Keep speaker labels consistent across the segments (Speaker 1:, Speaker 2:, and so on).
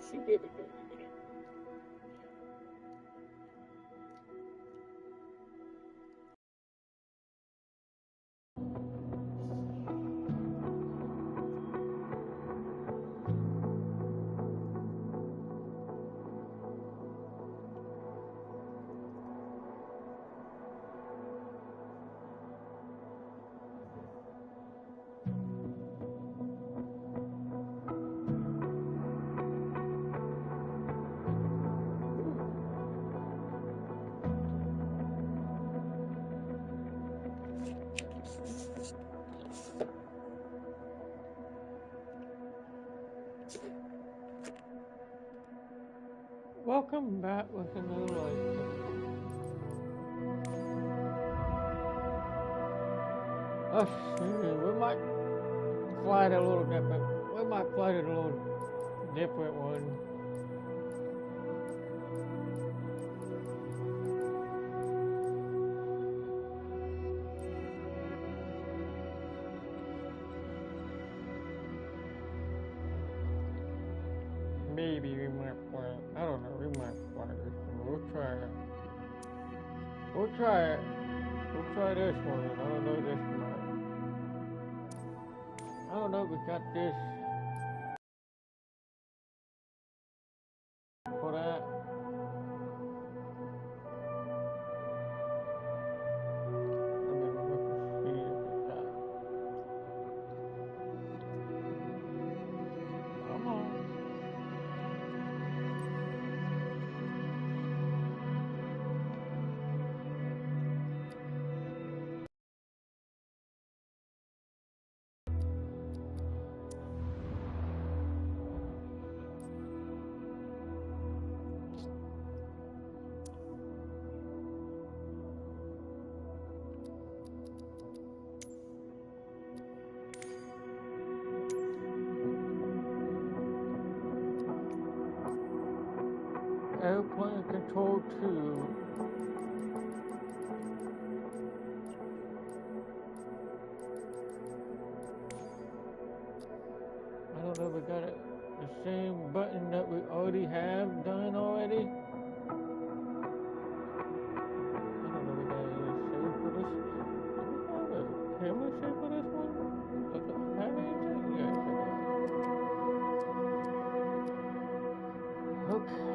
Speaker 1: significant. Welcome back with another life. We might fly it a little different. We might fly it a little different one. Maybe we might fly it. I don't know. We might fly this one. We'll try it. We'll try it. We'll try this one. I don't know this one. I don't know if we got this for that. I mean, we'll have to see if it's got. Come on. Airplane control 2. I don't know if we got it the same button that we already have done already. I don't know if we got it saved for this. Do we have a camera saved for this one? Does it have anything? Yes, it does. Okay.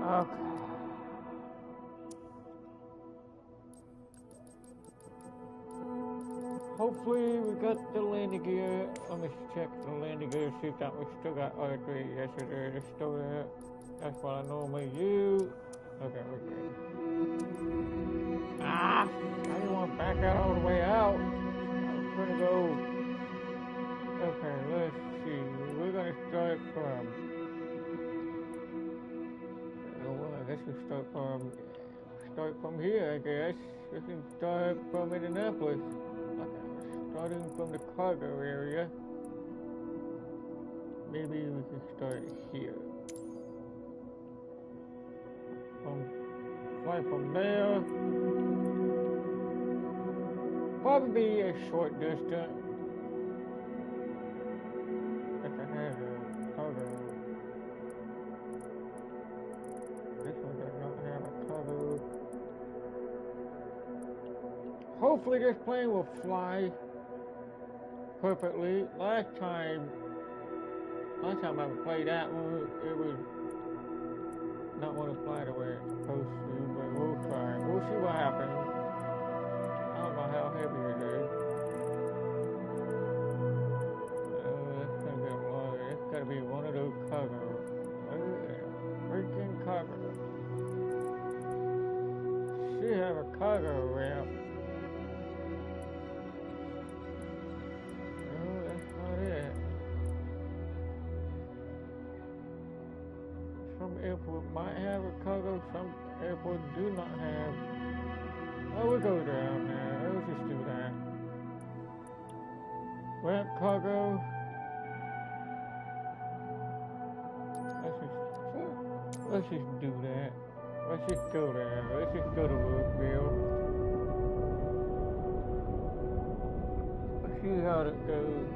Speaker 1: Okay. Hopefully we got the landing gear. Let me check the landing gear, see if that we still got other 3. Yes, it is. It's still there. That's what I normally use. Okay, we're good. Ah! I didn't want to back out all the way out. I was gonna go. Okay, let's see. We're gonna start from. Well, I guess we start from here. I guess we can start from Indianapolis. Okay, starting from the cargo area. Maybe we can start here. Fly from there. Probably be a short distance. If I have a cargo. This one does not have a cargo. Hopefully this plane will fly perfectly. Last time I played that one, it was not want to fly the way it's supposed to, but we'll try. We'll see what happens. I don't know how heavy it is. That's gonna be a lot. It's gotta be one of those cargo. Freaking cargo. She have a cargo ramp. No, that's not it. Some airports might have a cargo, some airports do not have. Oh, we'll go down there. Let's just do that. Ramp cargo. Let's just do that. Let's just go there. Let's just go to Louisville. Let's see how it goes.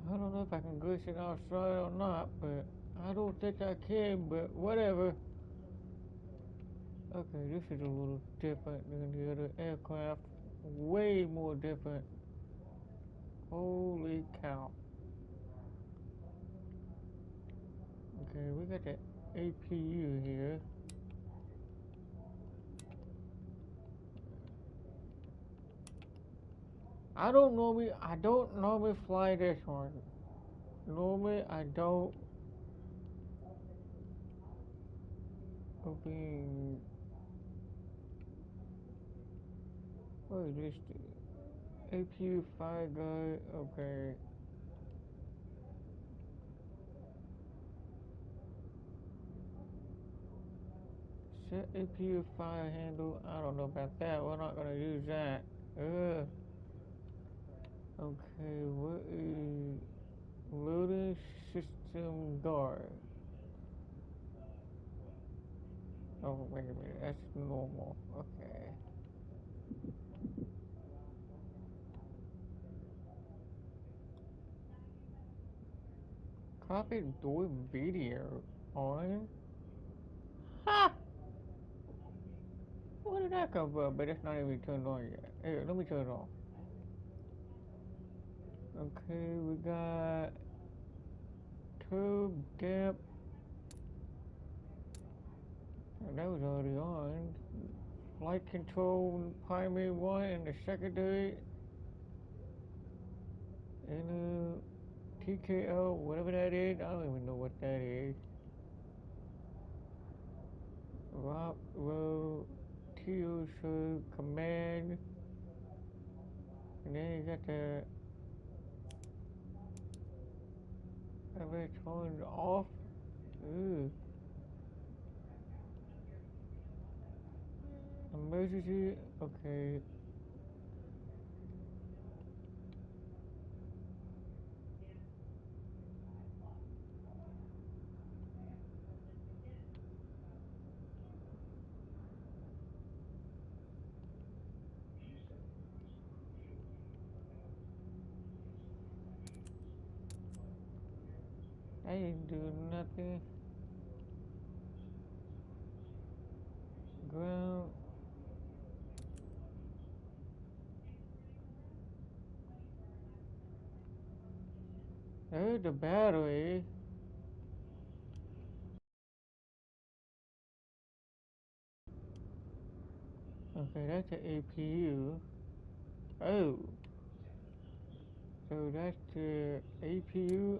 Speaker 1: I don't know if I can glitch it outside or not, but I don't think I can, but whatever. Okay, this is a little different than the other aircraft. Way more different. Holy cow. Okay, we got the APU here. I don't normally fly this one. Normally I don't open. What is this? APU 5 guy, okay. Set APU 5 handle, I don't know about that, we're not gonna use that. Ugh. Okay, what is loading system guard? Oh, wait a minute, that's normal, okay. Copy door video on. Ha! Where did that come from? But it's not even turned on yet. Here, let me turn it on. Okay, we got tube depth. That was already on. Flight control primary one and the secondary. And TKO, whatever that is. I don't even know what that is. Rock row TO show command. And then you got the turned off. Ooh. Emergency, okay. I didn't do nothing. Ground. There's the battery. Okay, that's the APU. Oh. So that's the APU.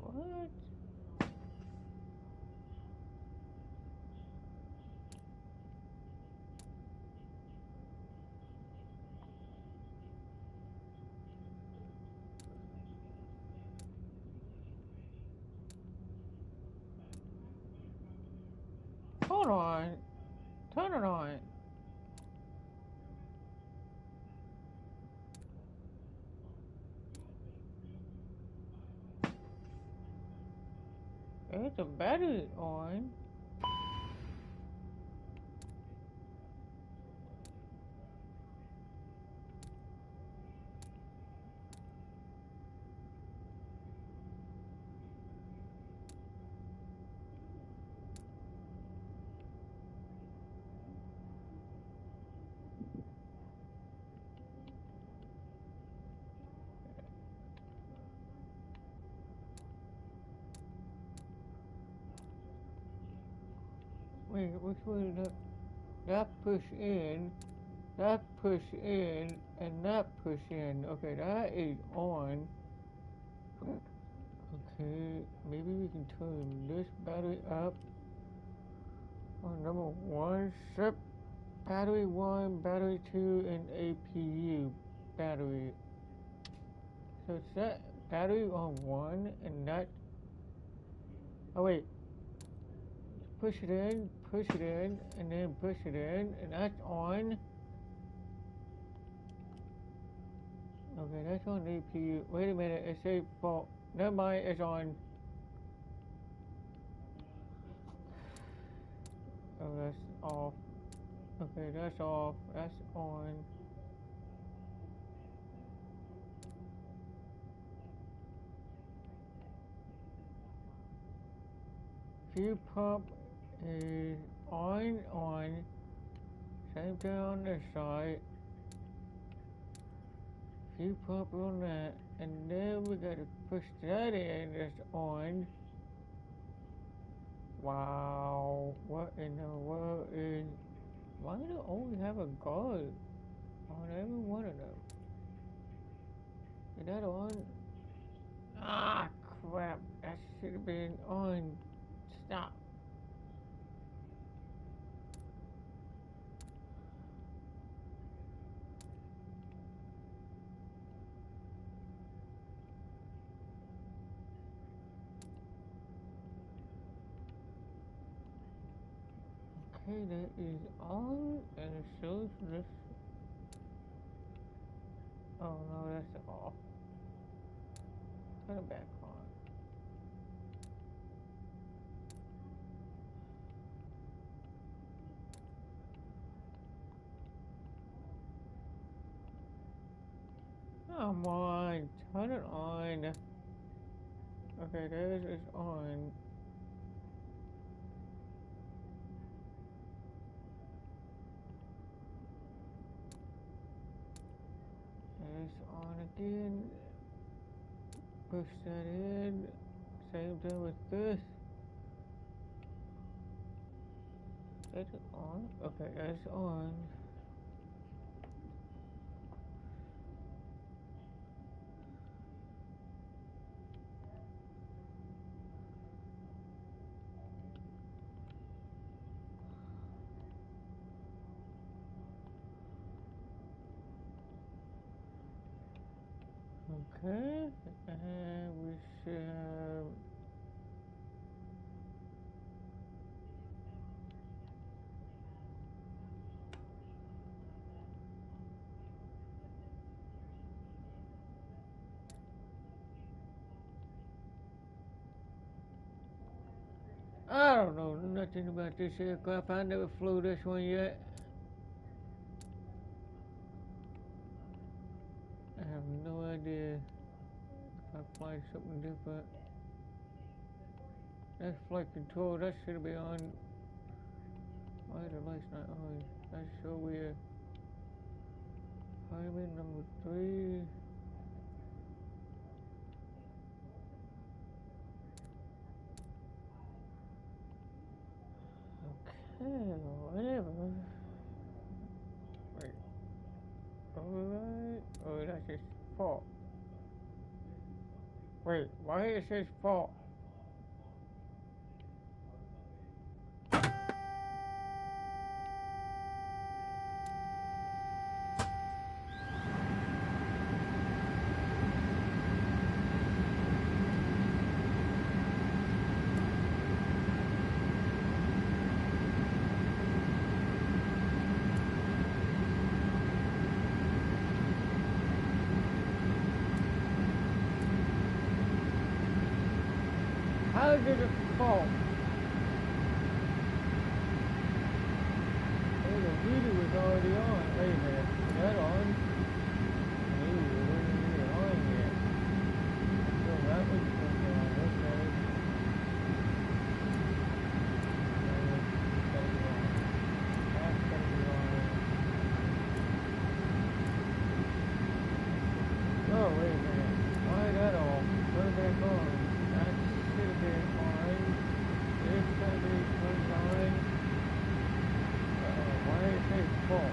Speaker 1: What? Hold on. Turn it on. Is the battery on? Wait, which way that push in, that push in, and that push in. Okay, that is on. Okay, maybe we can turn this battery up on number 1. Set battery 1, battery 2, and APU battery. So set battery on 1 and that. Oh wait, push it in, and then push it in, and that's on. Okay, that's on APU. Wait a minute, it says fault. Never mind, it's on. Oh, that's off. Okay, that's off. That's on. Fuel pump is on. Same thing on this side. Fuel pump on that. And then we gotta push that in, that's on. Wow, what in the world is... Why do they only have a guard on every one of them? Is that on? Ah, crap. That should have been on. Stop. Okay, that is on, and it shows this. Oh no, that's off. Turn it back on. Come on, turn it on. Okay, this is on. It's on again. Push that in. Same thing with this. Is it on? Okay, it's on. Okay, and we should... I don't know nothing about this aircraft. I never flew this one yet. I have no idea if I fly something different. That's flight control. That should be on. Why are the lights not on? That's so weird. Highway number 3. Okay, whatever. Wait. Alright. Oh, that's his fault. Wait, why it says fault? How did it fall? Oh, the heater was already on. Wait a minute. Is that on? No, it wasn't even on yet. So that was turned on. Okay. Gotta be on. That's gotta be on. Oh, wait a minute. Why that off? Put it back on. That should have been on. This gotta be turned on. Why did it say fall?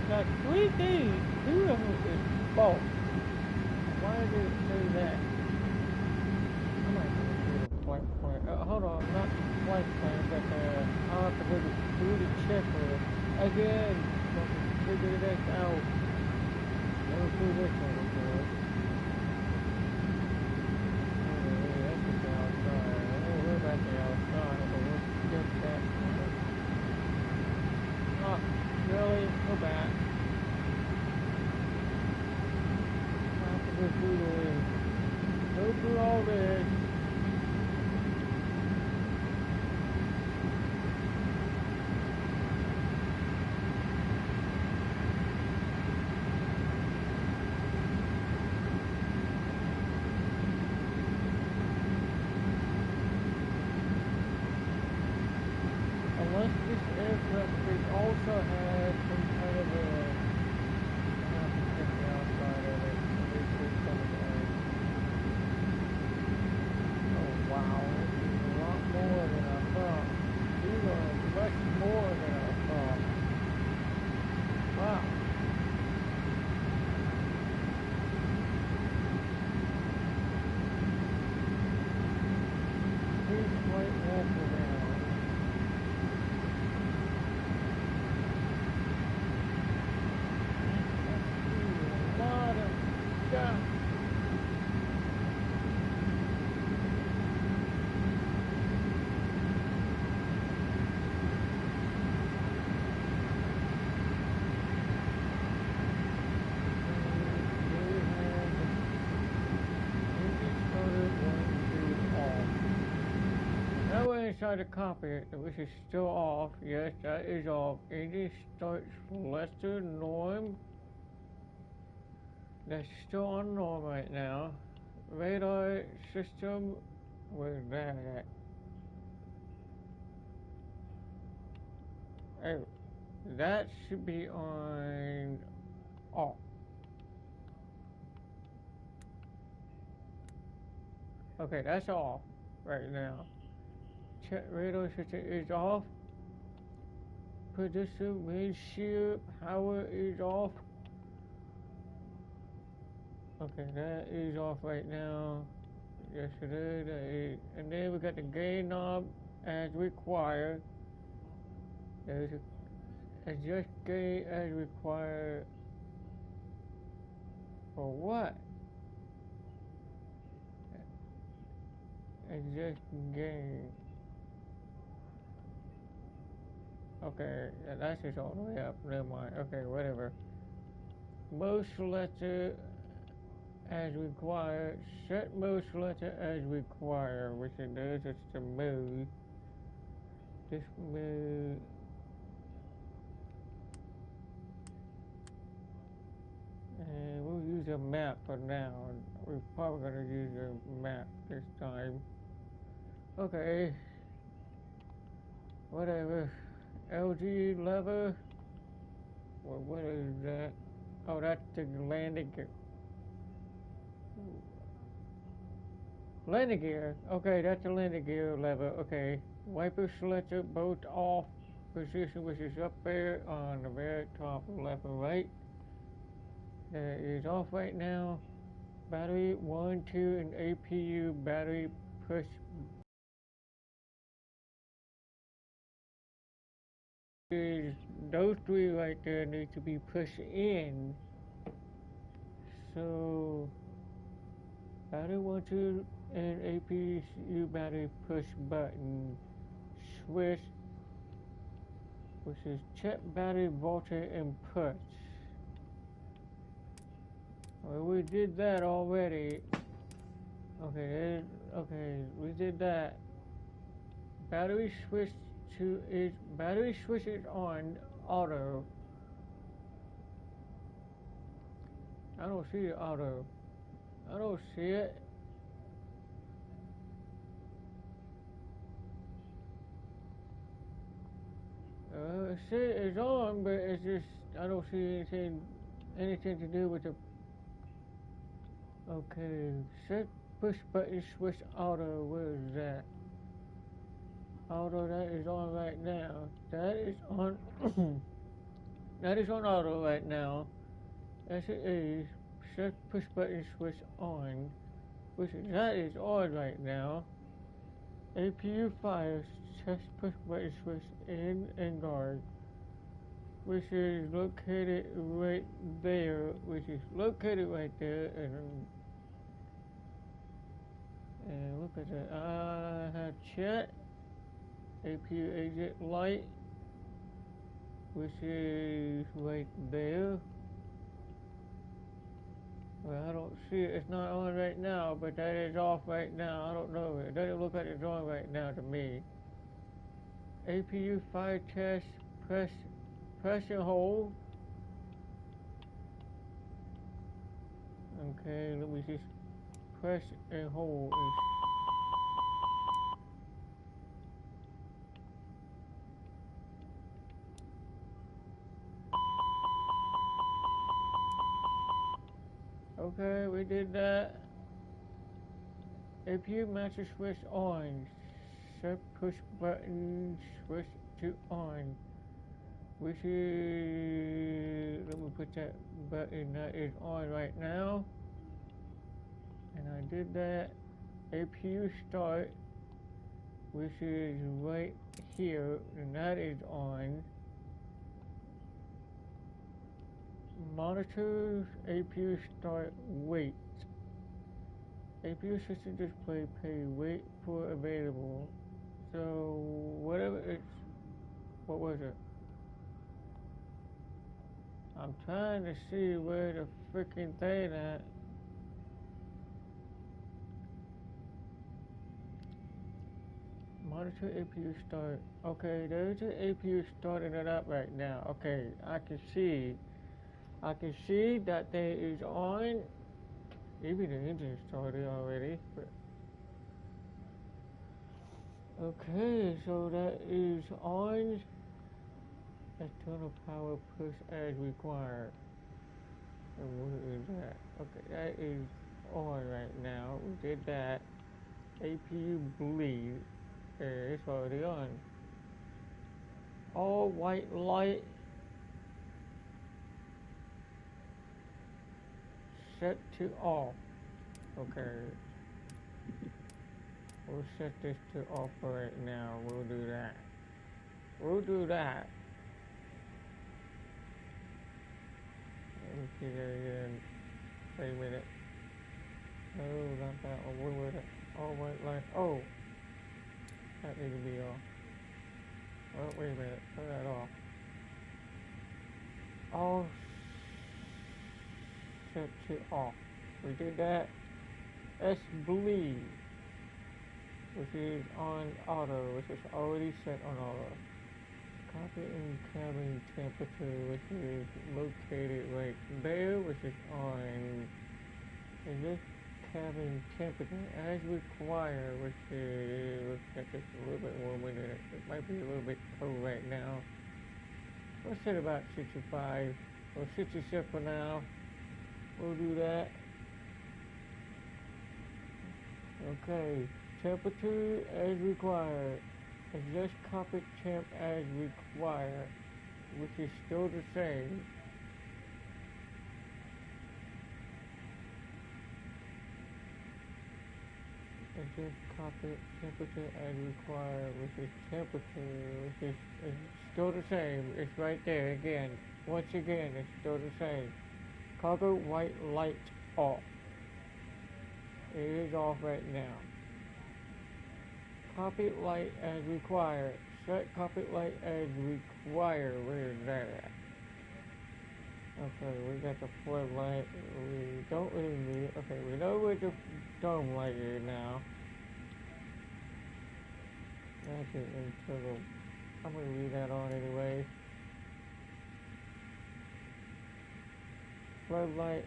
Speaker 1: Got 3 things. 2 of them is false. Why did it say that? I might have to do the flight plan. Hold on, not the flight plan, but I'll have to go do the checklist again. So I can figure this out. Never do this one before. Anyway, that's just the outside. We're back the outside, but we'll get that one. Oh, really? Go back. I have to go through this. Go through all this. Unless this aircraft also has some kind of a... I have to check the outside of it. Maybe it's some of the... Oh wow, this is a lot more than I thought. These are much more than I thought. Wow. Please might walk around. A lot of stuff. Now we're inside the cockpit, which is still off. Yes, that is off. Engine starts less than norm. That's still on norm right now. Radar system, where's that at? Oh, that should be on off. Okay, that's off right now. Check radar system is off. Producer windshield power is off. Okay, that is off right now. Yes, it is. And then we got the gain knob as required. There's a adjust gain as required. For what? Adjust gain. Okay, that's just all the way up. Never mind. Okay, whatever. Mode selector as required. Set mode selector as required, which it does. It's the mode. This mode. And we'll use a map for now. We're probably going to use a map this time. Okay. Whatever. LG lever. Well, what is that? Oh, that's the landing gear. Landing gear. Okay, that's the landing gear lever. Okay. Wiper selector both off position, which is up there on the very top left and right. That is off right now. Battery 1, 2, and APU battery push. Those three right there need to be pushed in. So battery 1, 2, and APU battery push button switch, which is check battery voltage inputs. Well, we did that already. Okay, we did that. Battery switch battery switch is on auto. I don't see the auto. I don't see it. It says it's on, but it's just I don't see anything to do with the. Okay, set push button switch auto. Where is that? Auto, that is on right now. That is on. That is on auto right now. As it is, set push button switch on, that is on right now. APU fire, set push button switch in and guard, which is located right there, and look at that. I have chat. APU exit light, which is right there. Well, I don't see it. It's not on right now, but that is off right now. I don't know. It doesn't look like it's on right now to me. APU fire test. Press and hold. Okay, let me just press and hold. Okay, we did that. APU master switch on. Set push button switch to on. Which is, let me put that button that is on right now. And I did that. APU start, which is right here, and that is on. Monitors, APU start, wait. APU system display, pay, wait for available. So, whatever it's, what was it? I'm trying to see where the freaking thing at. Monitor APU start. Okay, there's an APU starting it up right now. Okay, I can see that thing is on. Maybe the engine started already. But okay, so that is on. External power push as required. And what is that? Okay, that is on right now. We did that. APU bleed. It's already on. All white light set to off. Okay. We'll set this to off right now. We'll do that. Let me see that again. Wait a minute. No, not that one. Where was it? All white line. Oh, that needs to be off. Oh, wait a minute. Turn that off. All set to off. We did that. S bleed, which is on auto, which is already set on auto. Copy in cabin temperature, which is located right there, which is on. Is this cabin temperature as required, which is, let's get this a little bit warmer than it. It might be a little bit cold right now. Let's set about 65 or 66 for now. We'll do that. Okay, temperature as required. Adjust cockpit temp as required, which is still the same. Adjust cockpit temperature as required, which is temperature, which is still the same. It's right there again. Once again, it's still the same. Cargo white light off. It is off right now. Cockpit light as required. Set cockpit light as required. Where is that at? Okay, we got the floodlight. We don't really need it. Okay, we know where the dome light is now. That's it until I'm gonna leave that on anyway. Floodlight.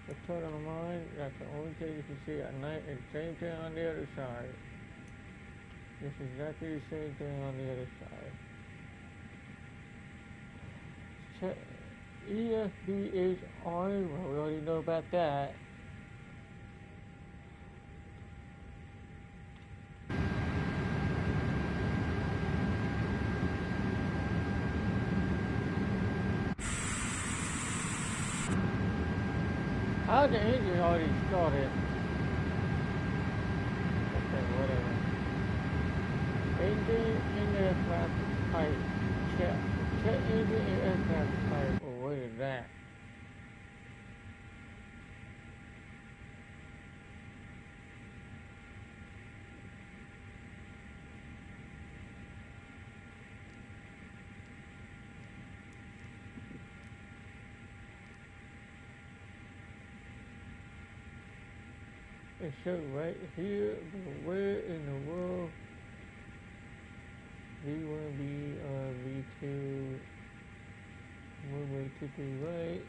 Speaker 1: The turn on line. That's the only thing you can see at night. And same thing on the other side. It's exactly the same thing on the other side. Check. ESB is on. Well, we already know about that. How's the engine already started? Okay, whatever. Engine in aircraft type. Check. Check engine in aircraft type. Oh, what is that? It shows right here, but where in the world? V1, B, V2, runway 23 right.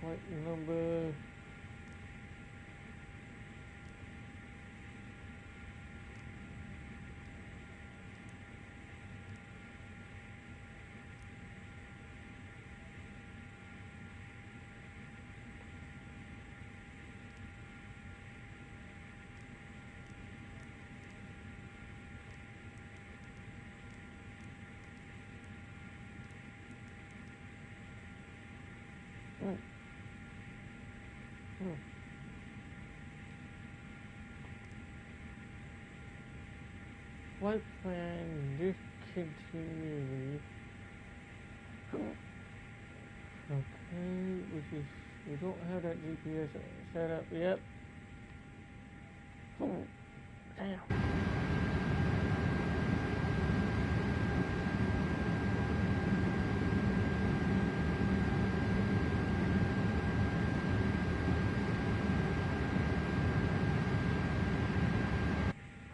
Speaker 1: Flight number. Flight plan discontinued. Okay, which is, we don't have that GPS set up yet. Damn.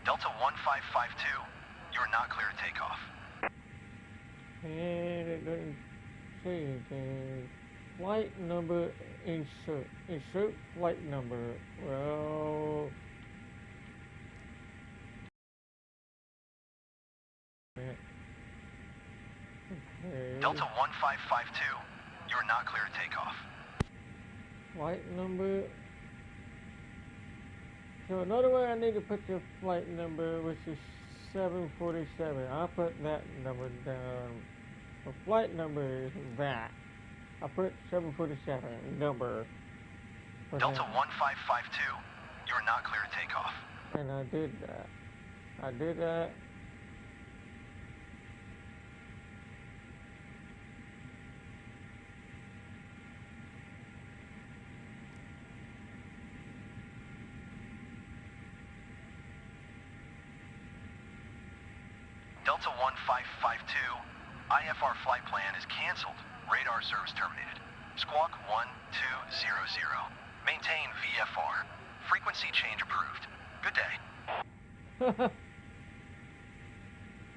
Speaker 2: Delta 1552, you're not clear to take off.
Speaker 1: And it doesn't say anything. Flight number insert. Insert flight number. Well. Okay.
Speaker 2: Delta 1552, you're not clear to take off.
Speaker 1: Flight number. So another way I need to put the flight number, which is 747. I'll put that number down. The flight number is that. I put 747 number.
Speaker 2: Delta 1552, you're not clear to take off.
Speaker 1: And I did that. I did that.
Speaker 2: Delta 1552, IFR flight plan is canceled. Radar service terminated. Squawk 1200. Maintain VFR. Frequency change approved. Good day.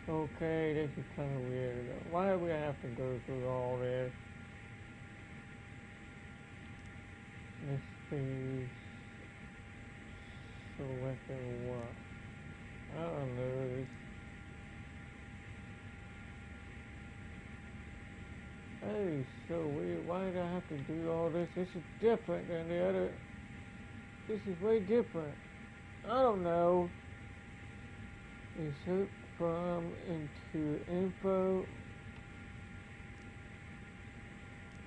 Speaker 1: Okay, this is kind of weird. Why do we have to go through all this? This is selecting what? I don't know. That is so weird. Why did I have to do all this? This is different than the other. This is way different. I don't know. Insert from into info.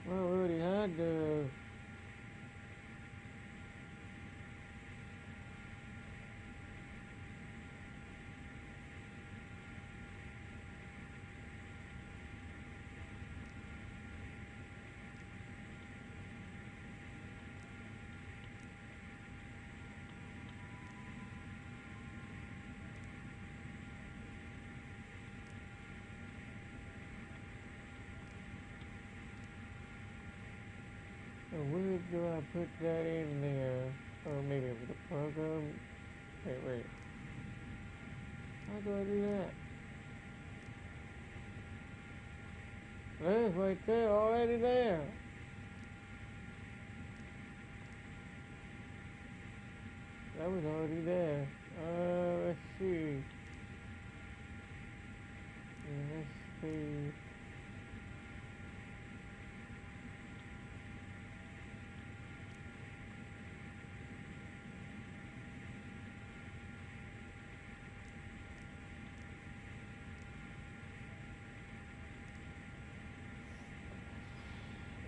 Speaker 1: Well, I already had the. Where do I put that in there? Or maybe it was the program. Wait. How do I do that? There's right there, already there. That was already there. Let's see. Let's see.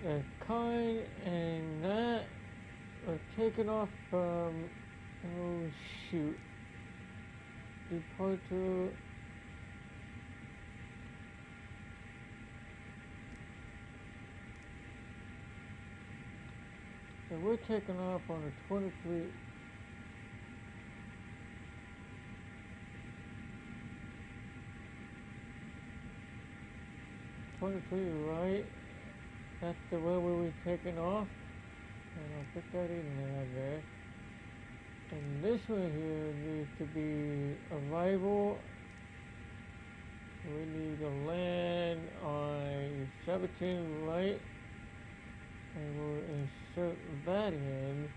Speaker 1: The kind and that are taken off from, oh shoot, departure. So we're taking off on the 23. Right? That's the way we were taking off. And I'll put that in there, I guess. And this one here needs to be arrival. We need to land on 17 right. And we'll insert that in.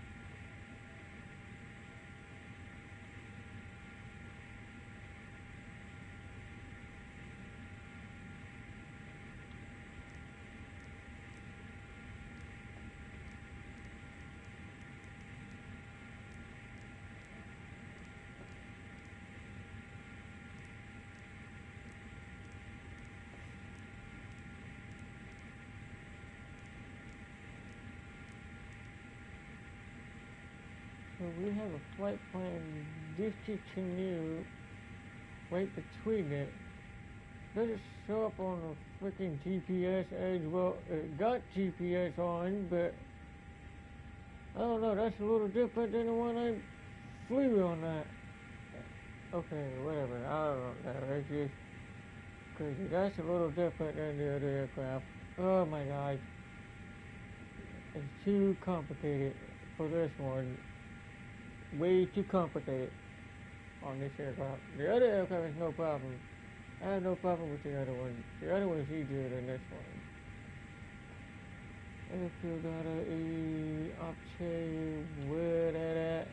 Speaker 1: So we have a flight plan discontinued right between it. Doesn't show up on the freaking GPS as well. It got GPS on, but I don't know. That's a little different than the one I flew on that. Okay, whatever. I don't know. It's just crazy. That's a little different than the other aircraft. Oh my God. It's too complicated for this one. Way too complicated on this aircraft. The other aircraft is no problem. I have no problem with the other one. The other one is easier than this one. Airfield data, option, where that at?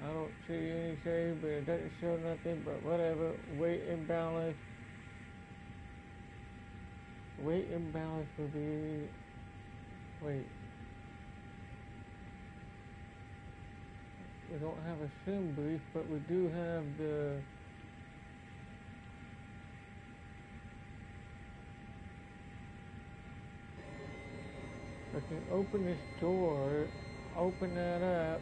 Speaker 1: I don't see anything, but it doesn't show nothing, but whatever. Weight imbalance. Weight imbalance will be, wait. We don't have a sim brief, but we do have the I can open this door, open that up.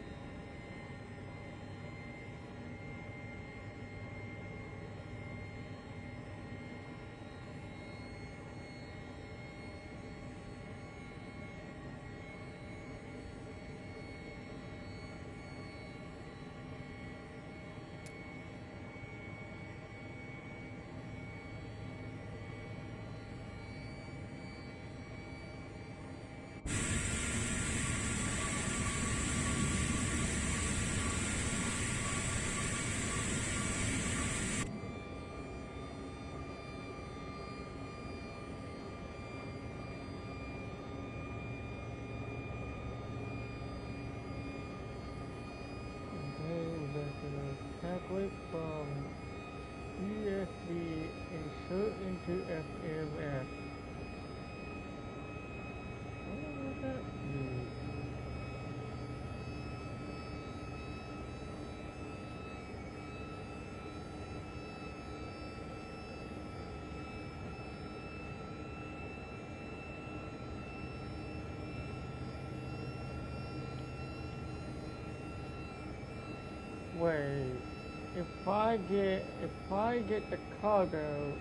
Speaker 1: click from USB, insert into FMS. I wonder what that means. Wait, if I get the cargo,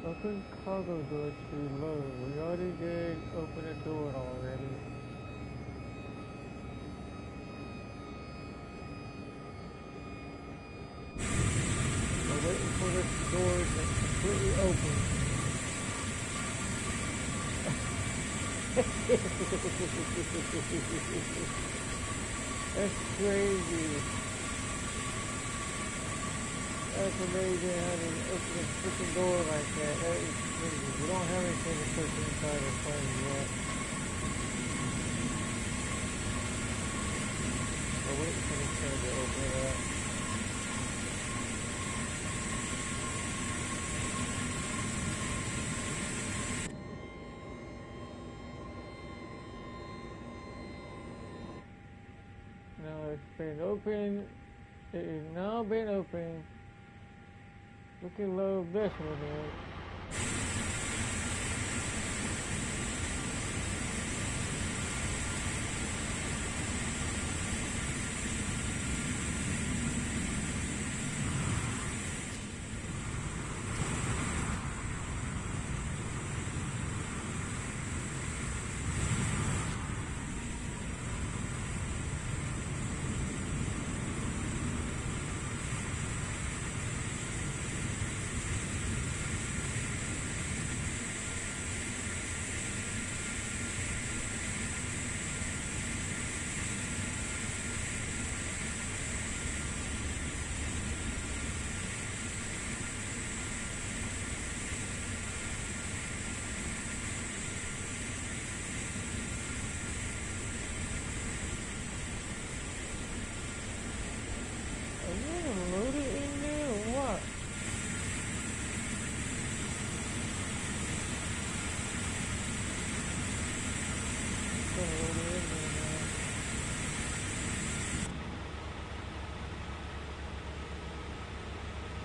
Speaker 1: open cargo door to load. We already did open the door already. We're waiting for this door to completely open. That's crazy. That's amazing how they open a freaking door like that. That is crazy. We don't have anything to put inside the plane yet. We're waiting for this thing to open it up. Now it's been open. It has now been open. We can load this one in.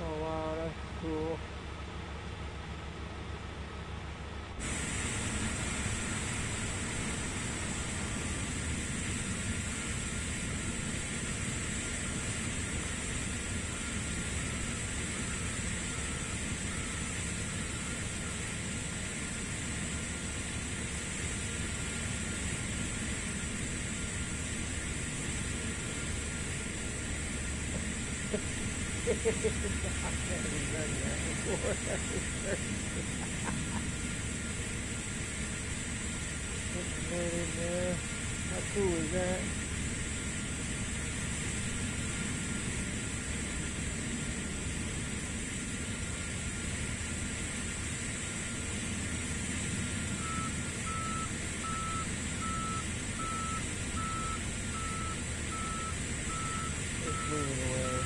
Speaker 1: Oh wow, that's cool. I've never done that before. Put the net in there. How cool is that? It's moving away.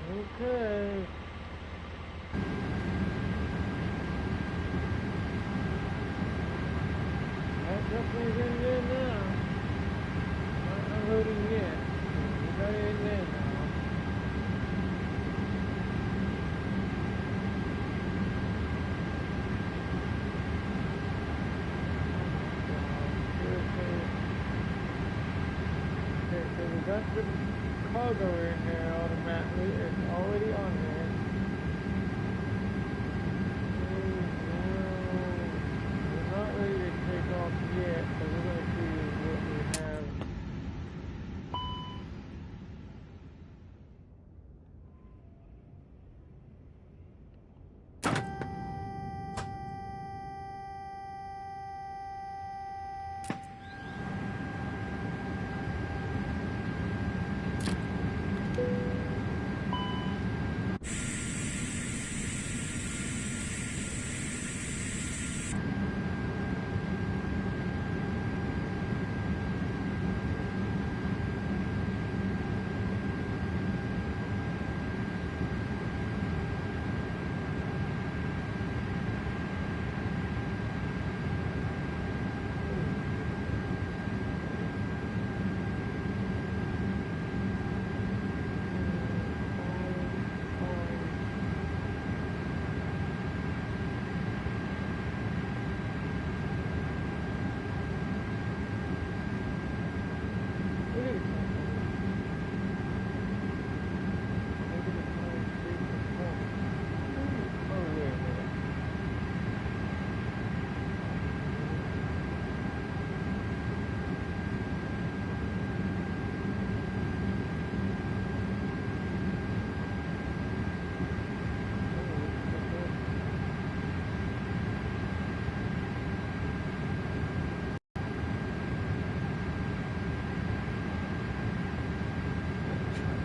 Speaker 1: Okay. That definitely in there now. Not unloading yet. We got it in there now. Okay, so we got the cargo in there automatically. It's already on there. We're not ready to take off yet, so we're going to see what we have.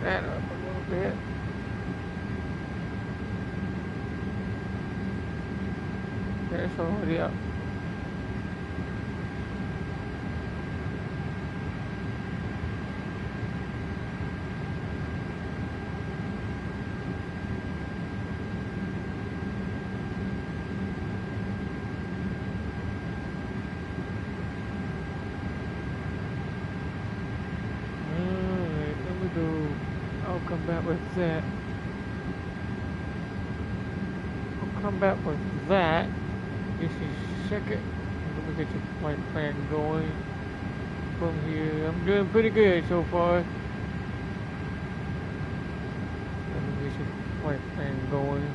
Speaker 1: that up a little bit. It's already up. Alright, let me go. I'll come back with that. I'll come back with that. This is second. Let me get the flight plan going from here. I'm doing pretty good so far. Let me get the flight plan going.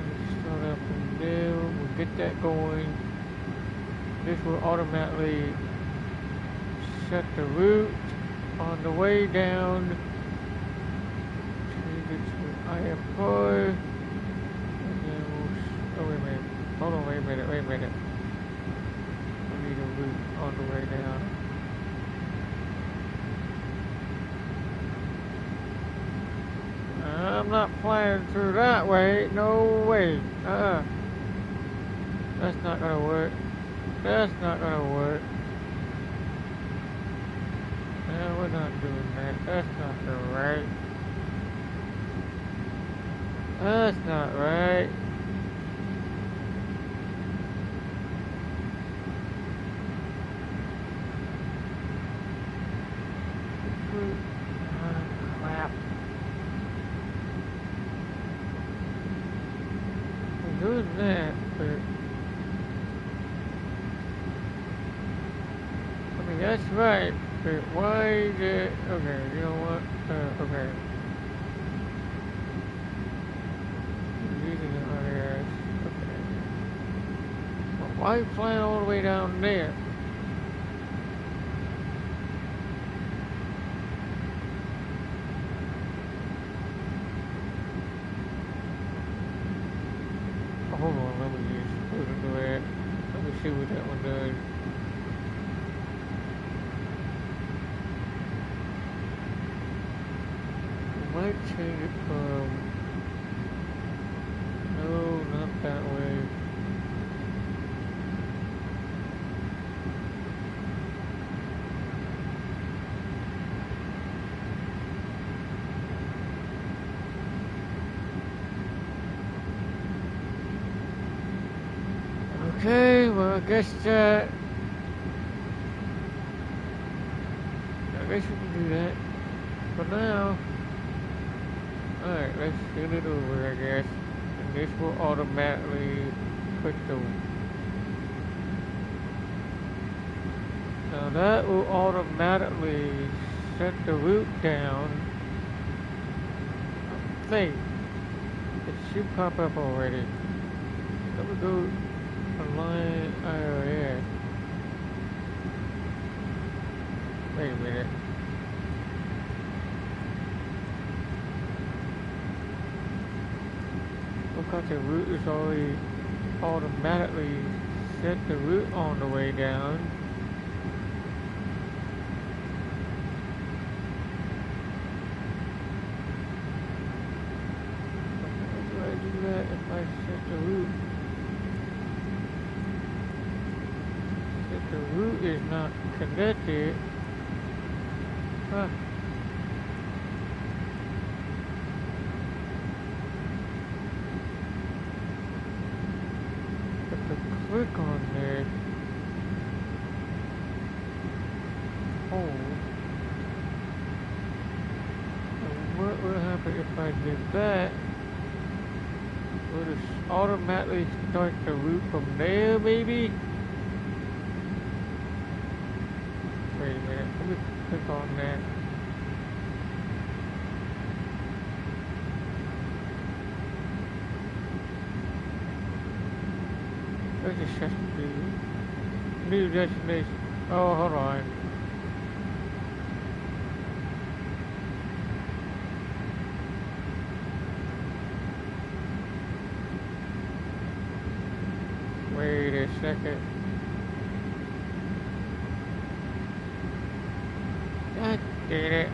Speaker 1: Let's start up from there. We'll get that going. This will automatically set the route on the way down. Change it to IFR. Oh, wait a minute. Hold on, wait a minute. We need a route on the way down. I'm not flying through that way. No way. That's not gonna work. That's not gonna work. No, we're not doing that. That's not right. That's not right. Crap. I'm doing that, but I mean that's right, but why is it okay, you know what? Okay. Using it on here. Okay. Well, why are you flying all the way down there? Hold on, let me just put it to that. Let me see what that one does. I might change it from... No, not that way. Okay, well I guess we can do that for now. Alright, let's get it over, I guess. And this will automatically put the... Now that will automatically set the route down. I think it should pop up already. Let me go align IRS. Wait a minute. Look like the route is already automatically set the route on the way down. How do I do that if I set the route? If the route is not connected, huh? Click on there. Hold. And what will happen if I did that? Will it automatically start the route from there, maybe? Wait a minute. Let me click on that. Where's the session? New destination. Oh, hold on. Wait a second. God did it.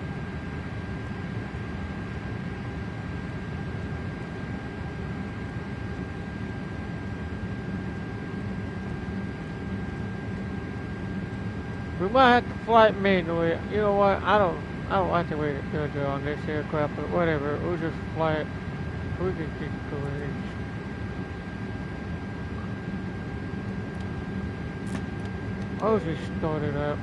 Speaker 1: We might have to flight manually. You know what? I don't like the way it does it on this aircraft, but whatever. We'll just fly it. We can keep going. I'll just start it up.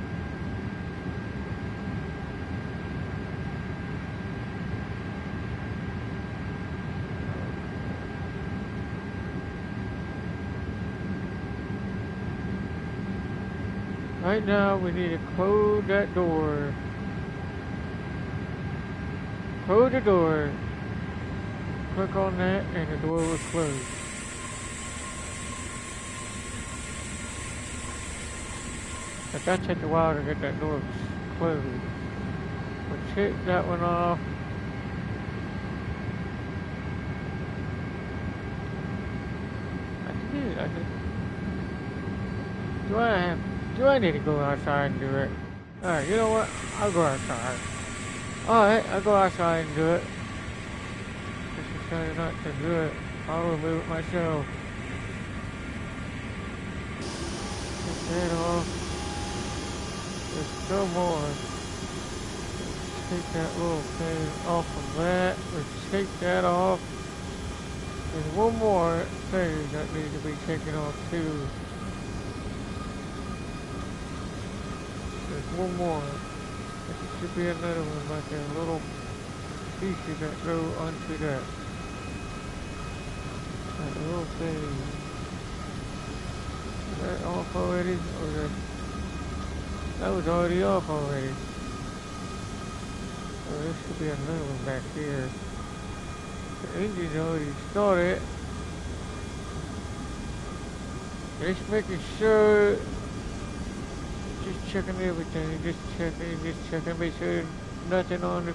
Speaker 1: Right now, we need to close that door. Close the door. Click on that, and the door will close. But that took a while to get that door closed. We'll take that one off. Do I need to go outside and do it? Alright, you know what? I'll go outside. Alright, I'll go outside and do it. Just to tell you not to do it. I'll remove it myself. Take that off. There's still more. Let's take that little thing off of that. Let's take that off. There's one more thing that needs to be taken off too. There's one more. There should be another one like a little piece that go onto that. That little thing. Is that off already? Or that was already off already. So there should be another one back here. The engine's already started. Just making sure. Just checking everything. Just checking. Make sure nothing on the.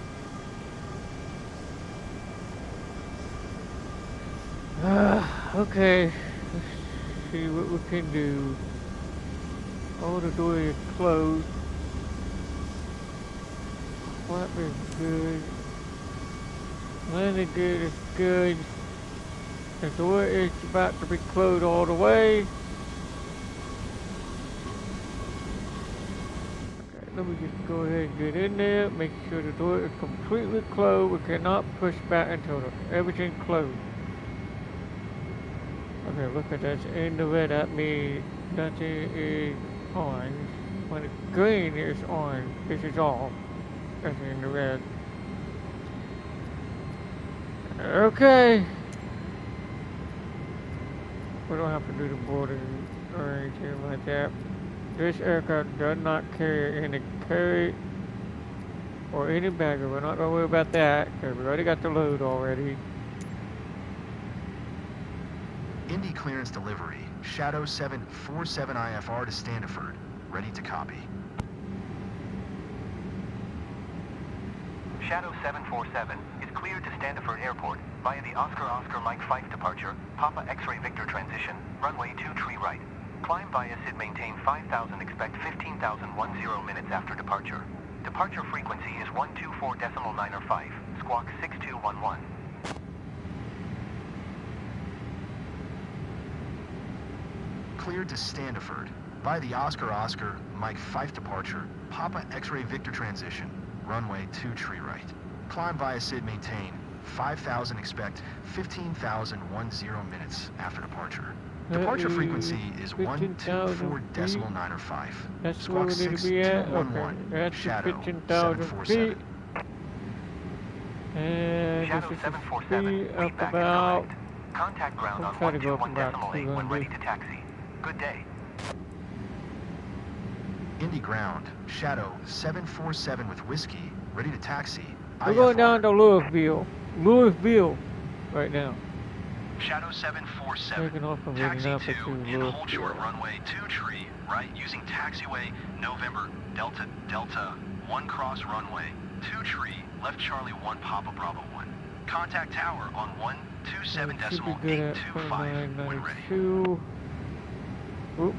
Speaker 1: Okay. Let's see what we can do. All the doors is closed. Flap is good. Landing gear is good. The door is about to be closed all the way. Okay, let me just go ahead and get in there. Make sure the door is completely closed. We cannot push back until everything's closed. Okay, look at that. In the red, that means nothing is on. When it's green, it's on. This is off. That's in the red. Okay. We don't have to do the boarding or anything like that. This aircraft does not carry any carry or any baggage. We're not going to worry about that because we already got the load already.
Speaker 2: Indy clearance delivery. Shadow 747 IFR to Standiford. Ready to copy. Shadow 747 is cleared to Standiford Airport via the Oscar Mike 5 departure, Papa X-ray Victor transition, runway 23 right. Climb via SID maintain 5,000, expect 15,010 minutes after departure. Departure frequency is 124.905, squawk 6211. Cleared to Standiford via the Oscar Mike 5 departure, Papa X-ray Victor transition, runway 23 right. Climb via SID maintain 5,000, expect 15,010 minutes after departure. Departure frequency is 124.905.
Speaker 1: That's where we need to be at. Okay, that's 15,000 feet. And
Speaker 2: Shadow
Speaker 1: this is
Speaker 2: 747,
Speaker 1: speed
Speaker 2: lead
Speaker 1: up
Speaker 2: back
Speaker 1: about.
Speaker 2: correct. Contact ground on
Speaker 1: I'll try to go up
Speaker 2: 121.8
Speaker 1: about
Speaker 2: when ready
Speaker 1: 200.
Speaker 2: to taxi. Good day. Indy ground, Shadow 747 with whiskey, ready to taxi.
Speaker 1: We're going down to Louisville right now.
Speaker 2: Shadow 747,
Speaker 1: Taking off from
Speaker 2: taxi
Speaker 1: Indianapolis
Speaker 2: 2
Speaker 1: to
Speaker 2: in hold
Speaker 1: Louisville.
Speaker 2: short runway 23 right, using taxiway November Delta 1 cross runway 23 left Charlie 1 Papa Bravo 1. Contact tower on 127.825 when ready.
Speaker 1: Oop.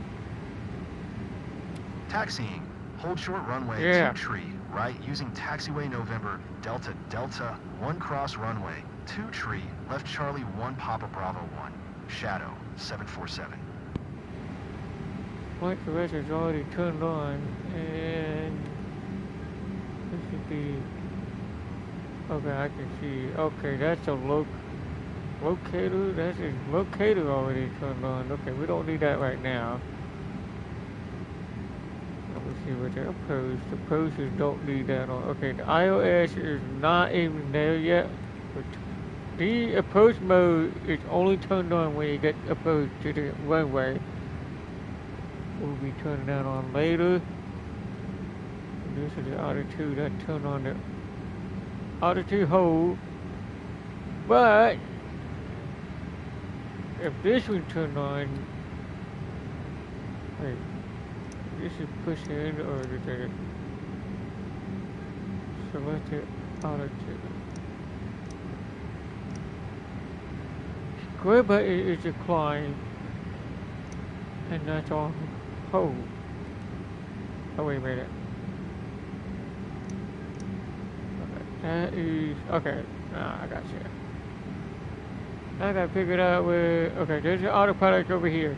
Speaker 2: Taxiing, hold short runway 23 right using taxiway November, Delta Delta, 1 cross runway, 2 tree, left Charlie 1 Papa Bravo 1, Shadow 747.
Speaker 1: Flight arrest is already turned on, and this should be, okay, I can see, okay, that's a locator, that's a locator already turned on. Okay, we don't need that right now. Let me see what the approach. The approaches don't need that on. Okay, the iOS is not even there yet. But the approach mode is only turned on when you get approach to the runway. We'll be turning that on later. And this is the altitude that turned on the altitude hold. But if this one turned on, wait, this is push in or did it select it altitude? Square button is decline, and that's on hold. Oh wait a minute. Okay, that is okay. I got you. I gotta figure it out where. Okay, there's the autopilot over here.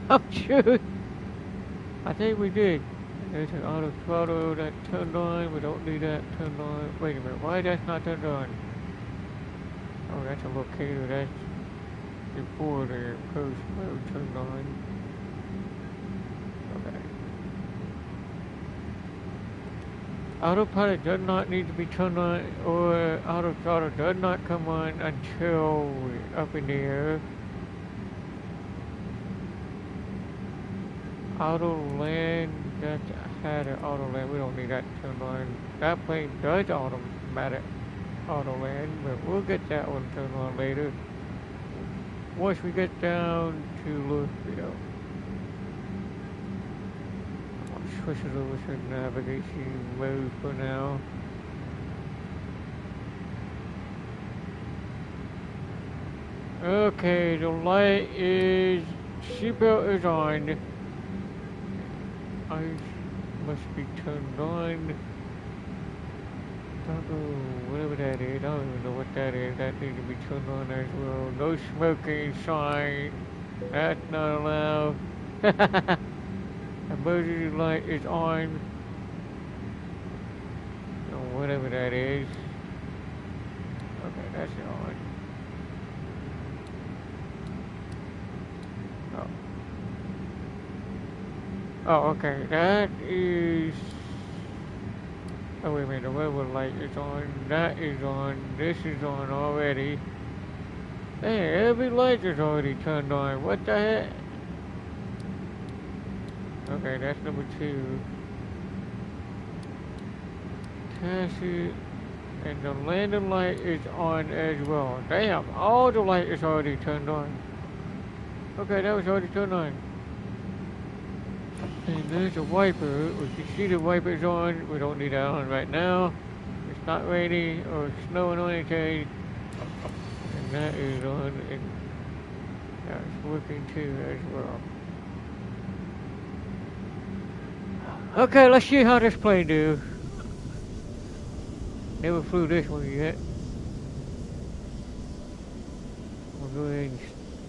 Speaker 1: I'm sure. I think we did. There's an auto throttle that turned on. We don't need that turned on. Wait a minute. Why that's not turned on? Oh, that's a locator. That's before the approach mode turned on. Okay. Autopilot does not need to be turned on, or auto throttle does not come on until we're up in the air. Auto land, that's had an auto land. We don't need that turned on. That plane does automatic auto land, but we'll get that one turned on later. Once we get down to Louisville. I'll switch it over to navigation mode for now. Okay, the light is, seatbelt is on. Ice must be turned on. Whatever that is, I don't even know what that is. That needs to be turned on as well. No smoking sign. That's not allowed. Emergency light is on. Or whatever that is. Okay, that's on. Oh, okay, that is... Oh, wait a minute, the weather light is on, that is on, this is on already. Hey, every light is already turned on, what the heck? Okay, that's number 2. Taxi, and the landing light is on as well. Damn, all the light is already turned on. Okay, that was already turned on. And there's a wiper. We can see the wipers on. We don't need that on right now. It's not raining or snowing or anything. And that is on. And that's working too as well. Okay, let's see how this plane do. Never flew this one yet. We'll go ahead and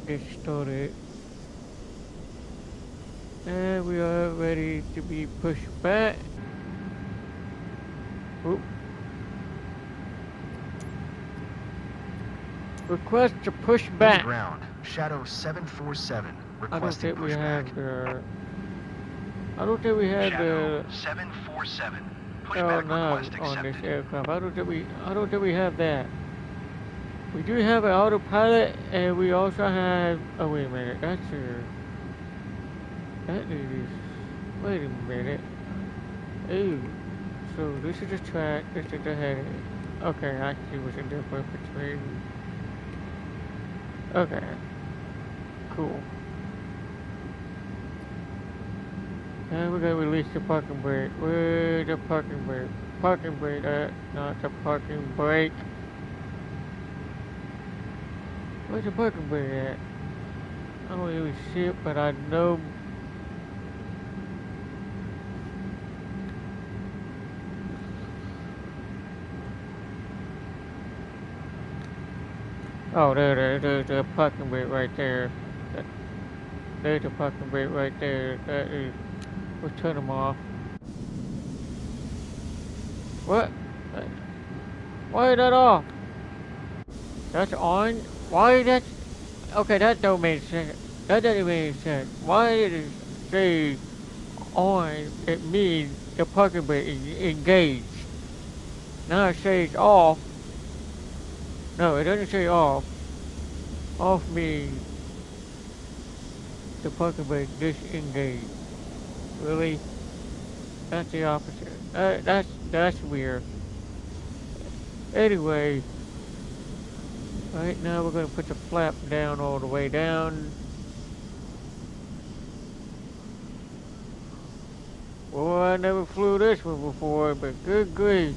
Speaker 1: get started. And we are ready to be pushed back. Oop. Request to push back.
Speaker 2: Ground, Shadow 747, requesting
Speaker 1: I don't think we
Speaker 2: pushback.
Speaker 1: have the... I don't think we have
Speaker 2: Shadow
Speaker 1: the...
Speaker 2: 747,
Speaker 1: Oh
Speaker 2: pushback
Speaker 1: no,
Speaker 2: request
Speaker 1: on this
Speaker 2: accepted.
Speaker 1: aircraft. I don't think we have that. We do have an autopilot, and we also have... Oh wait a minute, that's a... That is... Wait a minute. Ooh. So this is the track, this is the heading. Okay, I see what's the difference between... Okay. Cool. And we're gonna release the parking brake. Where's the parking brake? Parking brake, not the parking brake. Where's the parking brake at? I don't really see it, but I know. Oh, there's the parking brake right there. There's the parking brake right there. That is. We'll turn them off. What? Why is that off? That's on? Why that? Okay, that don't make sense. That doesn't make sense. Why did it say on? It means the parking brake is engaged. Now it says off. No, it doesn't say off. Off means the parking brake disengaged. Really? That's the opposite. That's weird. Anyway, right now we're gonna put the flap down all the way down. Well, I never flew this one before, but good grief.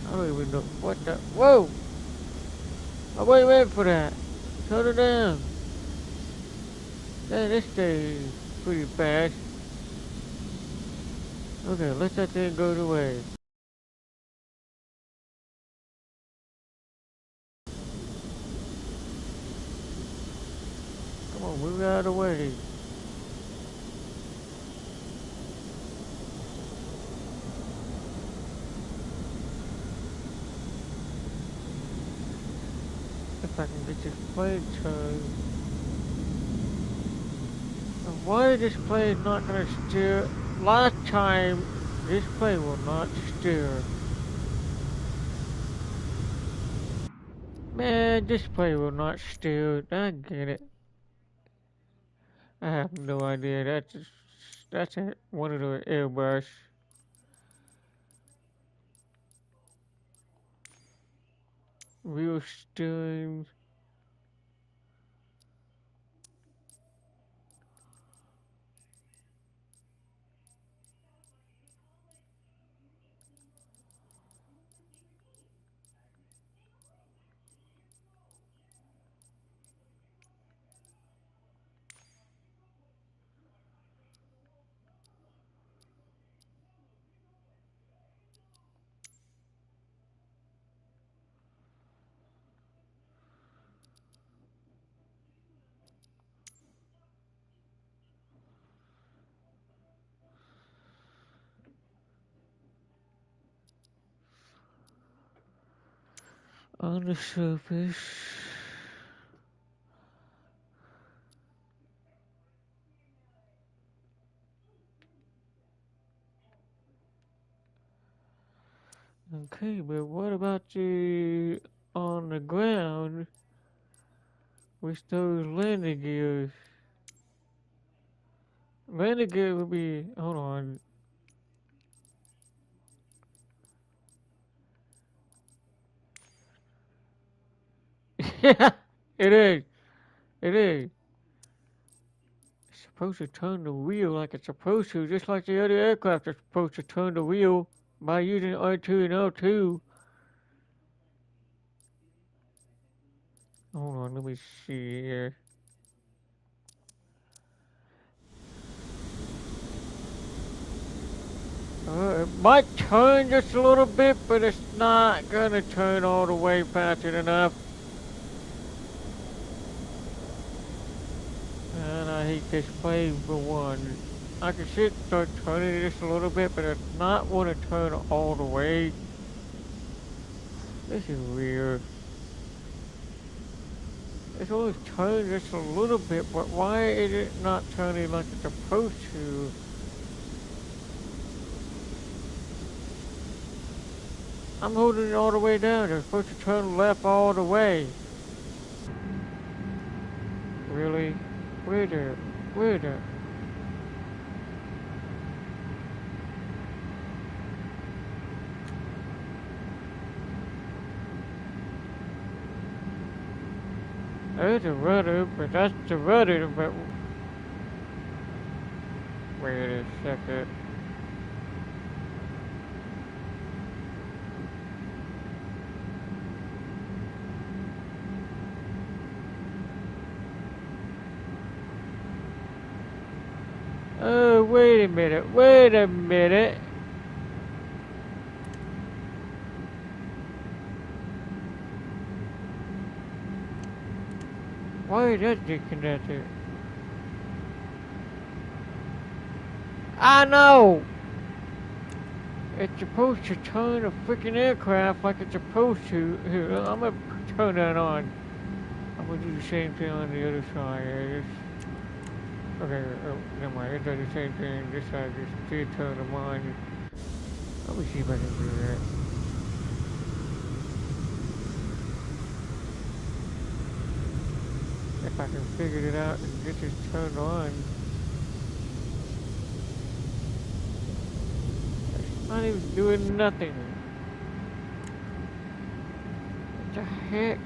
Speaker 1: I don't even know what the. Whoa! I wait for that. Turn it down. Man, this thing is pretty fast. Okay, let that thing go away. Come on, move out of the way. If I can get this plane turned. Why this plane not gonna steer? Last time, this plane will not steer. Man, this plane will not steer. I get it. I have no idea. That's one of the Airbus. Wheel steering. On the surface. Okay, but what about the on the ground with those landing gears? Landing gear would be. Hold on. Yeah, it is. It is. It's supposed to turn the wheel like it's supposed to, just like the other aircraft are supposed to turn the wheel by using R2 and L2. Hold on, let me see here. It might turn just a little bit, but it's not gonna turn all the way fast enough. And I hate this plane for one. I can see it start turning just a little bit, but it's not want to turn all the way. This is weird. It's only turning just a little bit, but why is it not turning like it's supposed to? I'm holding it all the way down. It's supposed to turn left all the way. Really? Where the? Where the? There's a rudder, but that's the rudder, but... Wait a second. Oh, wait a minute, wait a minute. Why is that disconnected? I know! It's supposed to turn a freaking aircraft like it's supposed to. Here, I'm gonna turn that on. I'm gonna do the same thing on the other side. Okay, oh, never mind. It does the same thing. This side just did turn them on. Let me see if I can do that. If I can figure it out and get this turned on. It's not even doing nothing. What the heck?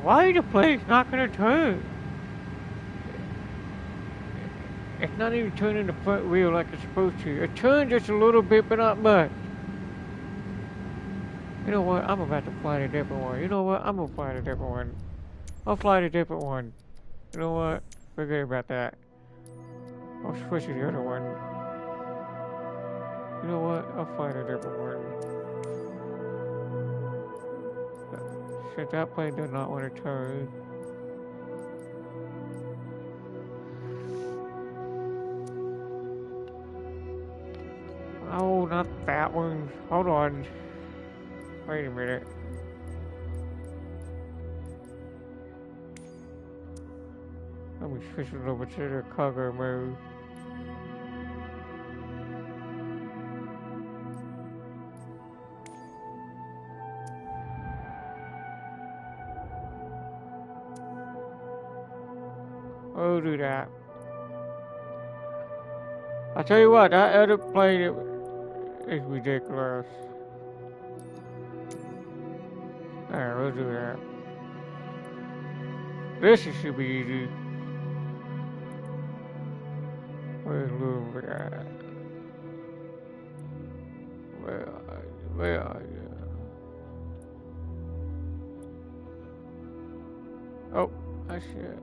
Speaker 1: Why the plane's not gonna turn? It's not even turning the front wheel like it's supposed to. It turned just a little bit, but not much. You know what? I'm about to fly a different one. You know what? I'm gonna fly a different one. I'll fly a different one. You know what? Forget about that. I'll switch to the other one. You know what? I'll fly a different one. Since that plane does not want to turn. Oh, not that one. Hold on. Wait a minute. Let me switch it over to the cargo mode. I'll do that. I tell you what, that other plane is ridiculous. Alright, we'll do that. This should be easy. Where's Louis at? Where are you? Where are you? Oh, I see it.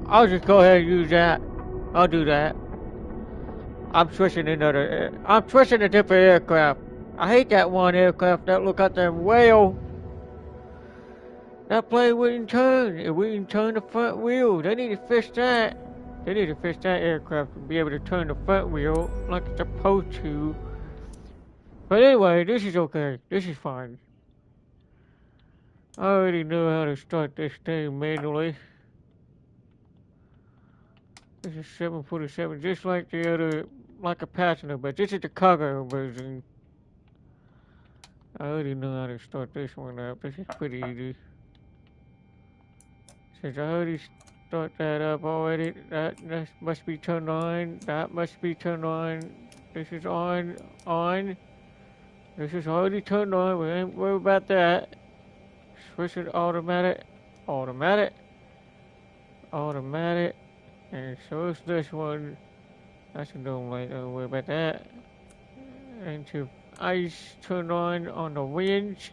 Speaker 1: I'll just go ahead and use that. I'll do that. I'm switching I'm switching a different aircraft. I hate that one aircraft that look at them whale. That plane wouldn't turn. It wouldn't turn the front wheel. They need to fix that. They need to fix that aircraft to be able to turn the front wheel like it's supposed to. But anyway, this is okay. This is fine. I already know how to start this thing manually. This is 747, just like the other, like a passenger, but this is the cargo version. I already know how to start this one up. This is pretty easy. Since I already start that up already, that must be turned on. That must be turned on. This is on. This is already turned on. We ain't worried about that. Switch it automatic. And so is this one. That's a dumb light. Don't worry about that. And to ice turned on the winch.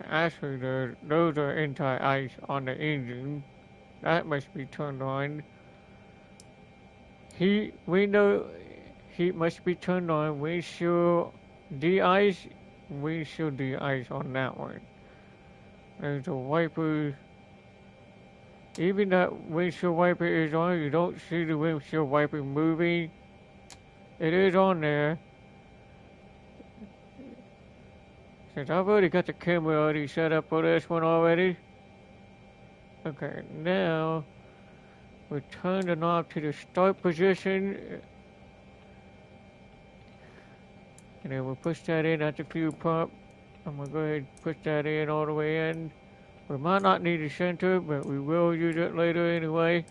Speaker 1: Actually, those are anti-ice on the engine. That must be turned on. Heat must be turned on. Windshield de-ice on that one. There's the wipers. Even that windshield wiper is on. You don't see the windshield wiper moving. It is on there. Since I've already got the camera already set up for this one already. Okay, now we turn the knob to the start position. And then we'll push that in at the fuel pump. I'm gonna go ahead and push that in all the way in. We might not need the center, but we will use it later anyway.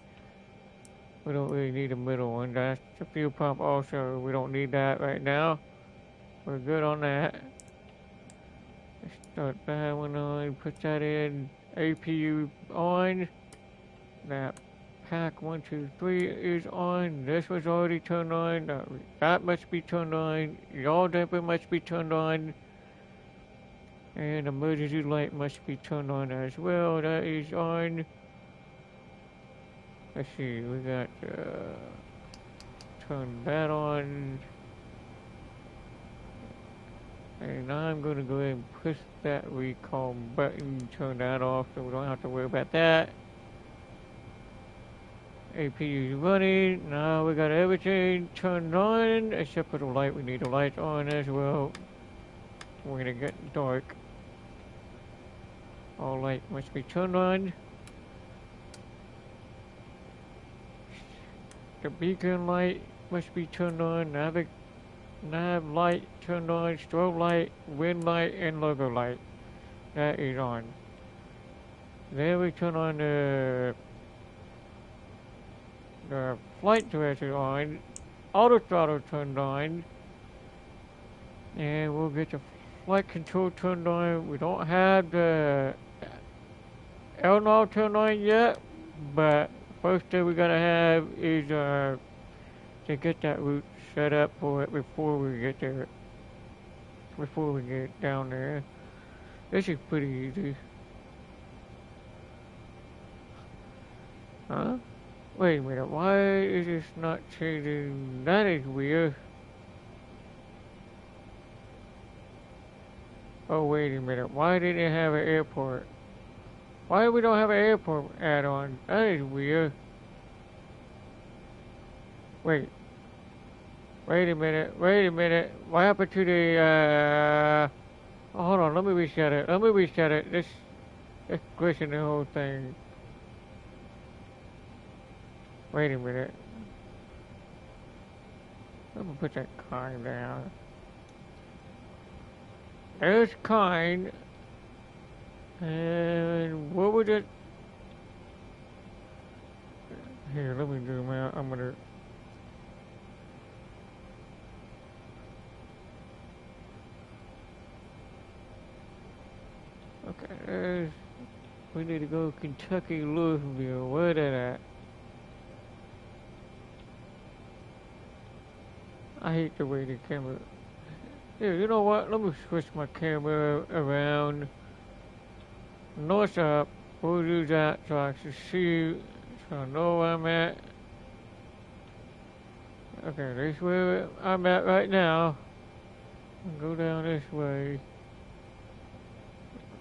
Speaker 1: We don't really need a middle one. That's the fuel pump also. We don't need that right now. We're good on that. Let's start that one on, put that in. APU on. That pack 123 is on. This was already turned on. That must be turned on. Y'all damper must be turned on. And emergency light must be turned on as well. That is on. Let's see, we got turn that on. And I'm going to go ahead and push that recall button, turn that off so we don't have to worry about that. APU is running. Now we got everything turned on except for the light. We need the lights on as well. We're going to get dark. All light must be turned on. The beacon light must be turned on. Nav light turned on. Strobe light, wind light, and logo light. That is on. Then we turn on the flight director on. Auto throttle turned on. And we'll get the flight control turned on. We don't have the LNAW turned on yet, but first thing we gotta have is to get that route set up for it before we get there. Before we get down there. This is pretty easy. Huh? Wait a minute, why is this not changing? That is weird. Oh, wait a minute, why didn't it have an airport? Why we don't have an airport add-on? That is weird. Wait a minute, what happened to the, oh, hold on, let me reset it, this glitching the whole thing. Wait a minute. Let me put that kind down. There's kind. And what would it... Here, let me zoom out. I'm gonna... Okay, there's... We need to go Kentucky, Louisville. Where that at? I hate the way the camera... Here, you know what? Let me switch my camera around. North up. We'll do that so I can see, so I know where I'm at. Okay, this is where I'm at right now. I'll go down this way.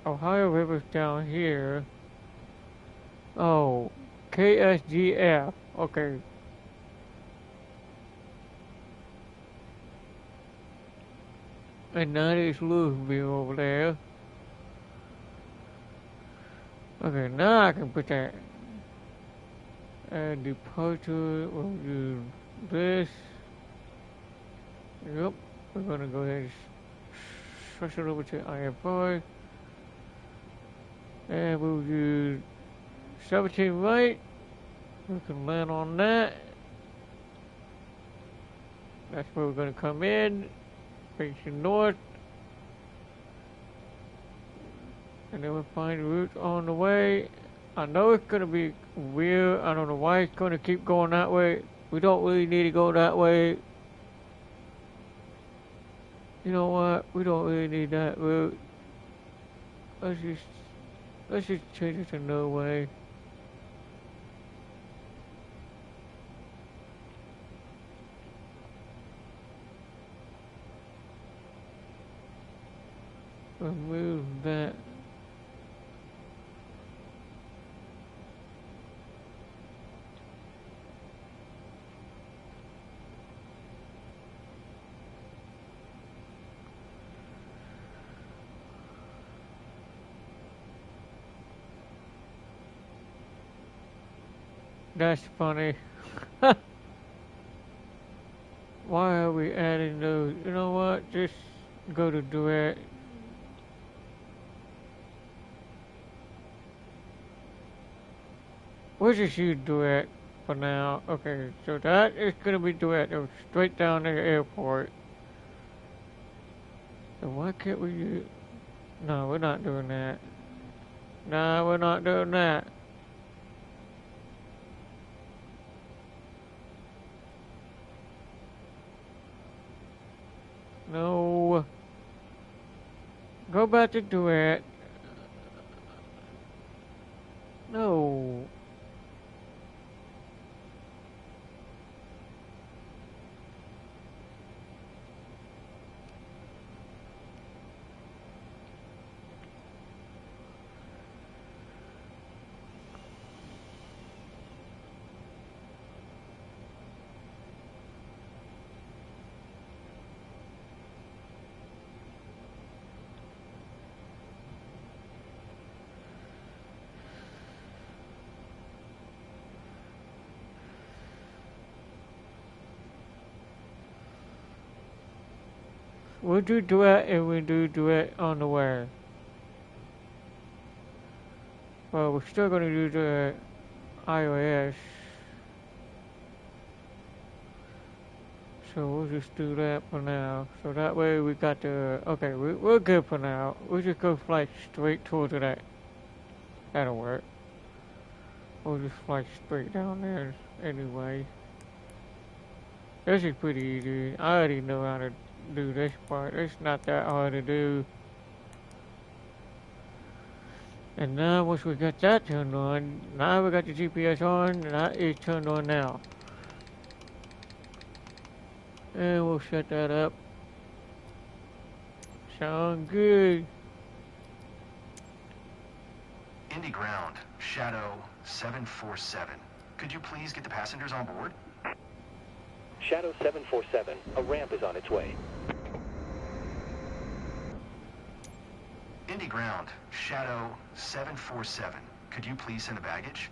Speaker 1: Ohio River's down here. Oh, KSGF. Okay. And that is Louisville over there. Okay, now I can put that. And departure, we'll do this. Yep, we're gonna go ahead and switch it over to IFR. And we'll do 17 right. We can land on that. That's where we're gonna come in. Facing north. And then we'll find routes on the way. I know it's gonna be weird. I don't know why it's gonna keep going that way. We don't really need to go that way. You know what? We don't really need that route. Let's just change it to no way. Remove that. That's funny. Why are we adding those? You know what? Just go to duet. We'll just use duet for now. Okay, so that is gonna be duet. It was straight down to the airport. So why can't we use... No, we're not doing that. No, we're not doing that. No. Go back to do it. No. We'll do duet and we do duet on the way. Well, we're still gonna do the iOS. So we'll just do that for now. So that way we got the, okay, we're good for now. We'll just go fly straight towards that. That'll work. We'll just fly straight down there anyway. This is pretty easy. I already know how to do this part. It's not that hard to do. And now once we got that turned on, now we got the GPS on, and that is turned on now. And we'll set that up. Sound good.
Speaker 2: Indy Ground, Shadow 747. Could you please get the passengers on board?
Speaker 3: Shadow 747, a ramp is on its way.
Speaker 2: Indy Ground, Shadow 747. Could you please send the baggage?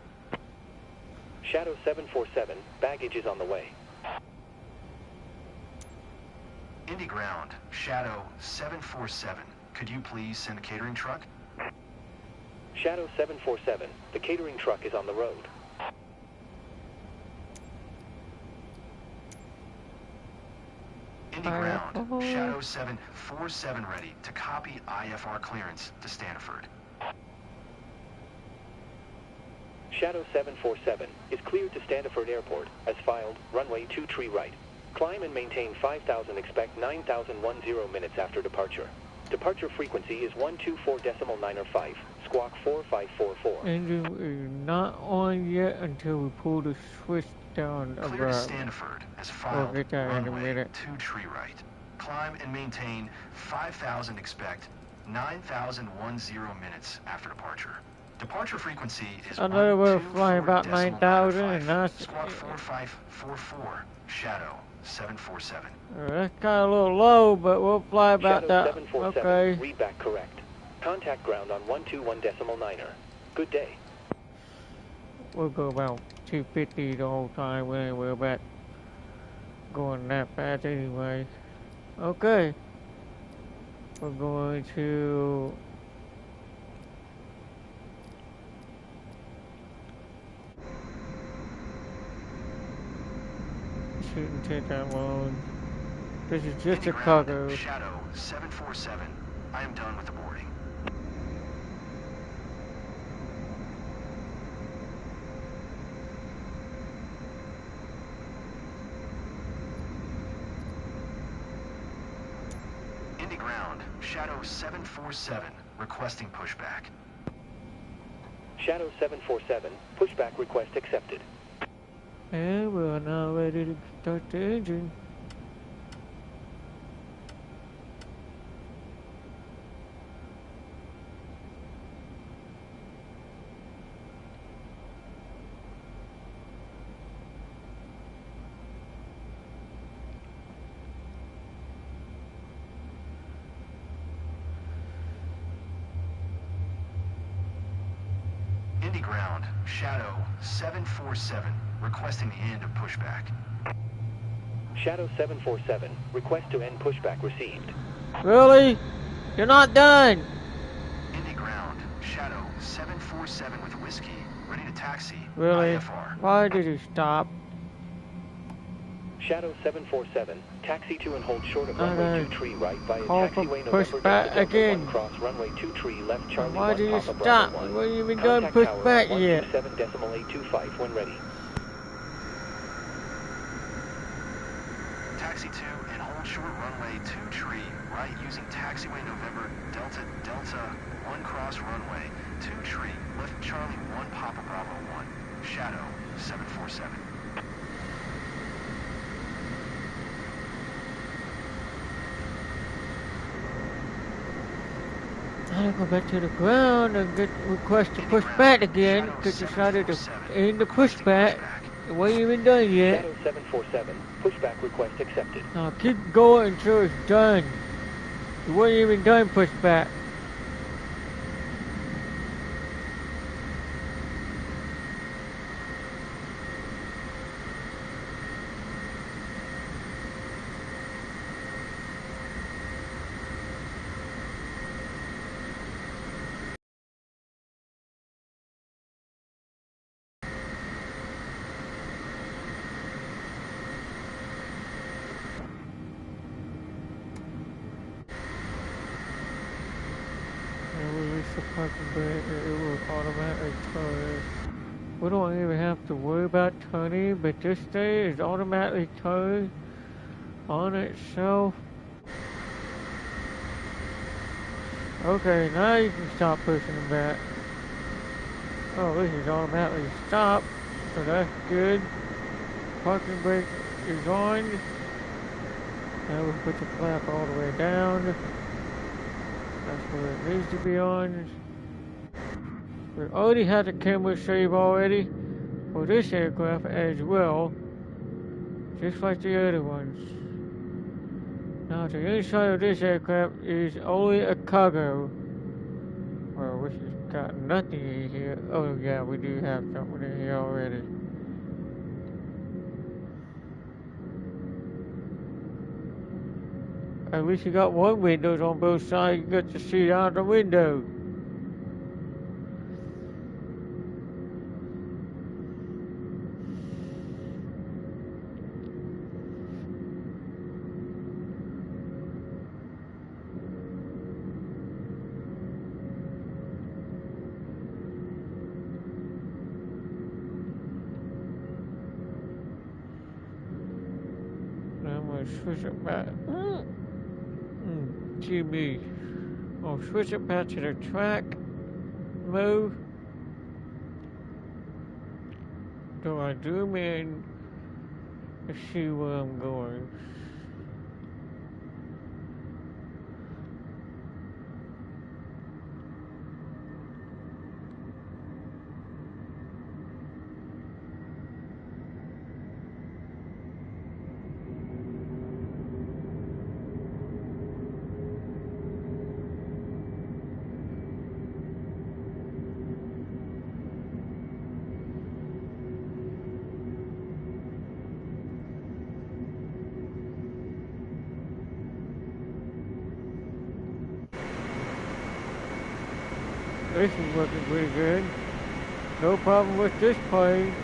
Speaker 3: Shadow 747, baggage is on the way.
Speaker 2: Indy Ground, Shadow 747. Could you please send the catering truck?
Speaker 3: Shadow 747, the catering truck is on the road.
Speaker 2: Indy Ground, Shadow 747 ready to copy IFR clearance to Stanford.
Speaker 3: Shadow 747 is cleared to Stanford Airport, as filed, runway 23 right. Climb and maintain 5,000, expect 9,010 minutes after departure. Departure frequency is 124.905, squawk 4544.
Speaker 1: Engine is not on yet until we pull the switch down
Speaker 2: Clear to Stanford, as filed,
Speaker 1: get that in a
Speaker 2: runway
Speaker 1: minute.
Speaker 2: 23 right. Climb and maintain 5,000, expect 9,010 minutes after departure. Departure frequency is
Speaker 1: I know we're flying about 9,000 and
Speaker 2: 124.905,
Speaker 1: that's...
Speaker 2: squawk 4544, Shadow 747.
Speaker 1: That's kind of a little low, but we'll fly about
Speaker 3: Shadow
Speaker 1: that.
Speaker 3: 747,
Speaker 1: Okay.
Speaker 3: read back correct. Contact ground on 121.9er. Good day.
Speaker 1: We'll go about 250 the whole time. We ain't worried about going that fast anyway. Okay. We're going to... Shouldn't take that long. This is just
Speaker 2: Indy
Speaker 1: a
Speaker 2: Ground,
Speaker 1: cargo.
Speaker 2: Shadow 747. I am done with the boarding. Indy Ground, Shadow 747, requesting pushback.
Speaker 3: Shadow 747, pushback request accepted.
Speaker 1: And we're now ready to start the engine.
Speaker 2: Indy Ground, Shadow 747, requesting the end of pushback.
Speaker 3: Shadow 747, request to end pushback received.
Speaker 1: Really? You're not done!
Speaker 2: Indy Ground, Shadow 747 with whiskey, ready to taxi.
Speaker 1: Really?
Speaker 2: IFR.
Speaker 1: Why did you stop?
Speaker 3: Shadow 747, taxi to and hold short of runway 23 right via
Speaker 1: call for
Speaker 3: taxiway November
Speaker 1: pushback
Speaker 3: Delta
Speaker 1: again.
Speaker 3: 1 cross runway 23 left Charlie
Speaker 1: Why
Speaker 3: 1
Speaker 1: did you
Speaker 3: Papa
Speaker 1: stop?
Speaker 3: Bravo 1.
Speaker 1: We haven't even done
Speaker 3: Contact
Speaker 1: pushback
Speaker 3: tower
Speaker 1: yet.
Speaker 3: 127.825 when ready.
Speaker 2: taxi to and hold short runway 2 tree, right using taxiway November, Delta, Delta, 1 cross runway, 2 tree, left Charlie 1 Papa Bravo 1, Shadow 747.
Speaker 1: I go back to the ground and get request to push back again, because decided to end the pushback. It wasn't even done yet.
Speaker 3: Shadow 747, pushback request accepted.
Speaker 1: Now keep going until it's done. It wasn't even done pushback. Release the parking brake, it will automatically tow. We don't even have to worry about turning, but this thing is automatically towed on itself. Okay, now you can stop pushing it back. Oh, this is automatically stopped, so that's good. Parking brake is on. Now we put the flap all the way down. That's where it needs to be on. We already had the camera save already for this aircraft as well, just like the other ones. Now the inside of this aircraft is only a cargo. Well, we just got nothing in here. Oh yeah, we do have something in here already. At least you got one windows on both sides. You got to see out the window. Now I'm gonna switch it back. GB. I'll switch it back to the track mode. So I zoom in to see where I'm going. This is working pretty good. No problem with this plane.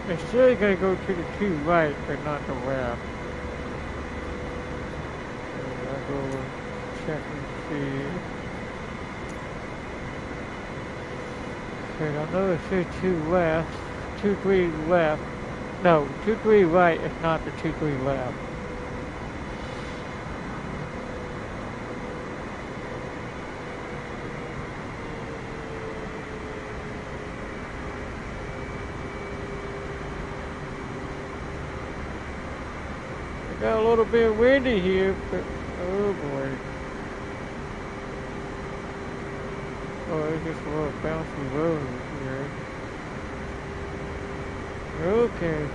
Speaker 1: It's still gonna go to the 2 right, but not the left. So I'll go check and see. Because I know it says 2 left, 2-3 left. No, 2-3 right is not the 2-3 left. Got a little bit windy here, but oh boy. Oh, it's just a little bouncy road here. Okay.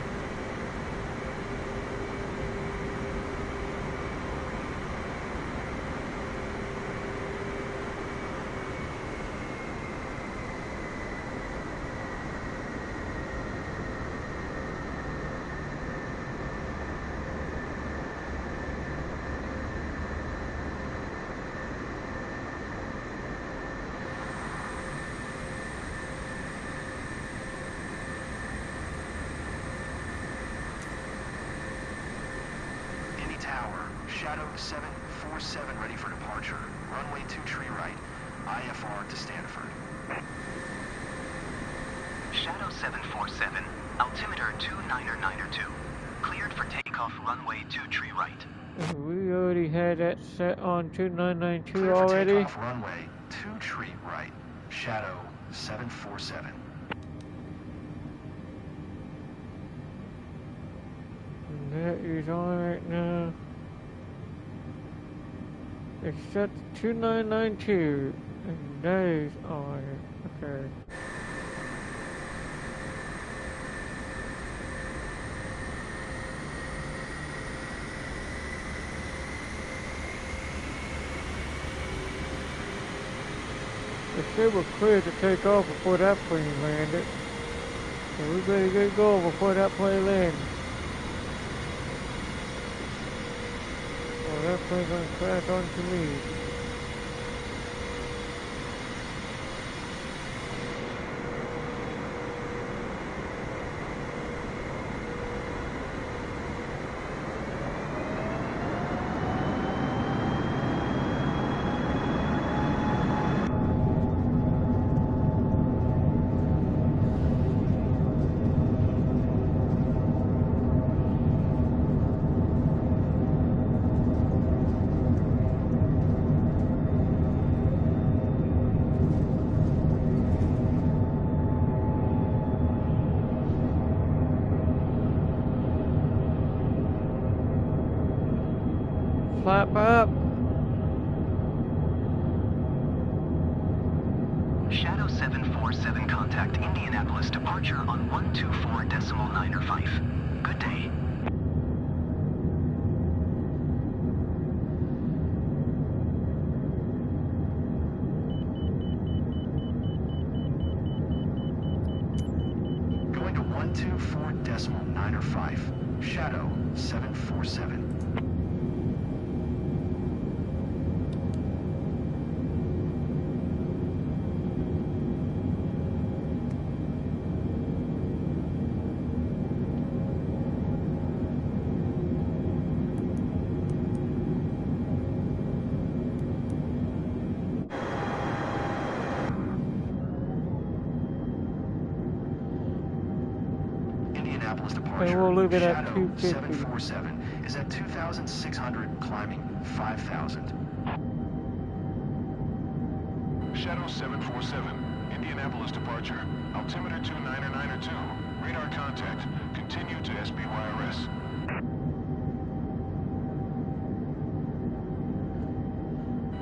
Speaker 2: Tower, Shadow 747 ready for departure. Runway 23 right. IFR to Stanford. Shadow 747, altimeter 2992. Cleared for takeoff runway 23 right.
Speaker 1: We already had that set on 2992
Speaker 2: Cleared
Speaker 1: already.
Speaker 2: For takeoff runway 23 right. Shadow 747.
Speaker 1: That is on right now. It's set to 2992, and that is on. Okay. They said we're clear to take off before that plane landed. So we better get going before that plane lands. That plane's gonna crash onto me. Flap up.
Speaker 2: Shadow 747 contact Indianapolis departure on 124.905. Good day. Going to 124.905. Shadow 747.
Speaker 1: And we'll leave it at 250.
Speaker 2: 747 is at 2,600, climbing 5,000.
Speaker 4: Shadow 747, Indianapolis departure. Altimeter 2992. Radar contact. Continue to SBYRS.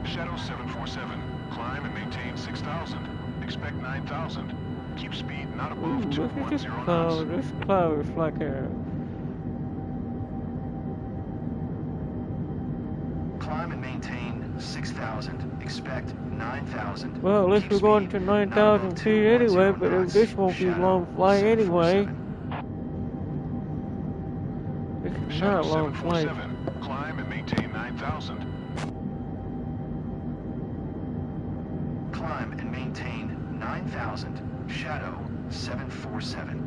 Speaker 4: Shadow 747, climb and maintain 6,000. Expect 9,000. Keep speed not above 210 knots.
Speaker 1: This cloud is like a...
Speaker 2: Climb and maintain 6,000. Expect 9,000.
Speaker 1: Well, at least we're going to 9,000 feet anyway, but if this won't be a long flight anyway. This is not a long flight.
Speaker 4: Climb and maintain 9,000.
Speaker 2: Climb and maintain 9,000. Shadow 747.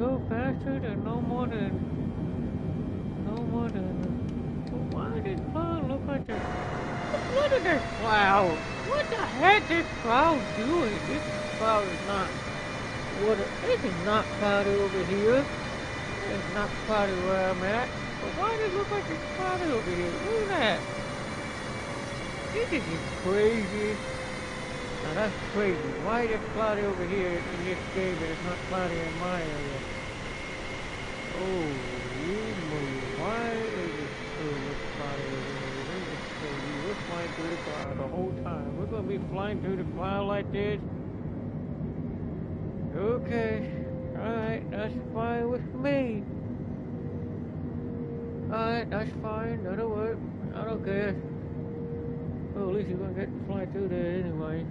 Speaker 1: go faster than no more than, why did this cloud look like this? Look at this cloud. What the heck is this cloud doing? This cloud is not, this is not cloudy over here. It's not cloudy where I'm at. But why does it look like it's cloudy over here? Look at that. This is just crazy. Now that's crazy. Why is it cloudy over here in this game but it's not cloudy in my area? Oh, why is it cloudy over here? This is crazy. We're flying through the cloud the whole time. We're going to be flying through the cloud like this? Okay. Alright, that's fine with me. Alright, that's fine. That'll work. I don't care. Well, at least you're going to get to fly through there anyway.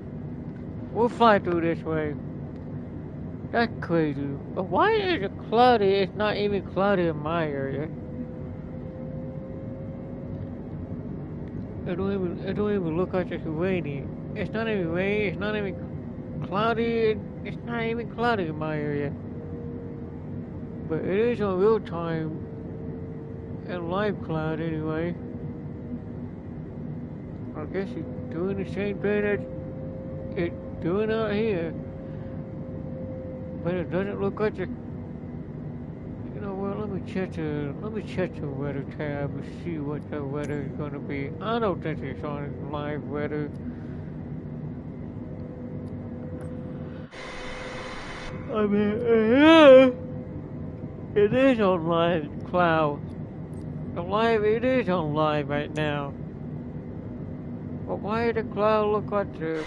Speaker 1: We'll fly through this way. That's crazy. But why is it cloudy? It's not even cloudy in my area. It don't even look like it's raining. It's not even raining. It's not even cloudy. It's not even cloudy in my area. But it is on real time and live cloud anyway. I guess it's doing the same thing that it's doing out here. But it doesn't look like it. You know what? Let me check the weather tab and see what the weather is going to be. I don't think it's on live weather. I mean, it is on live cloud. It is on live right now. But why does the cloud look like this?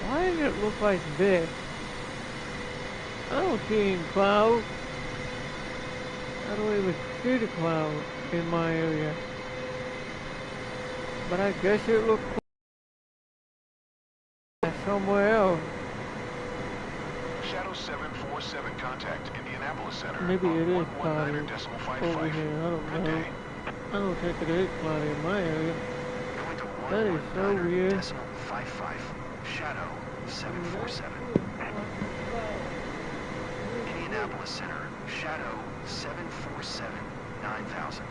Speaker 1: Why does it look like this? I don't see any clouds. I don't even see the cloud in my area. But I guess it looks like somewhere else.
Speaker 4: Shadow 747 contact Indianapolis Center.
Speaker 1: Maybe it is cloudy
Speaker 4: 119.55.
Speaker 1: over here. I don't
Speaker 4: Good
Speaker 1: know.
Speaker 4: day.
Speaker 1: I don't think it is cloudy in my area. That is so weird.
Speaker 2: 119.55. Shadow 747. Indianapolis Center. Shadow 747 9000.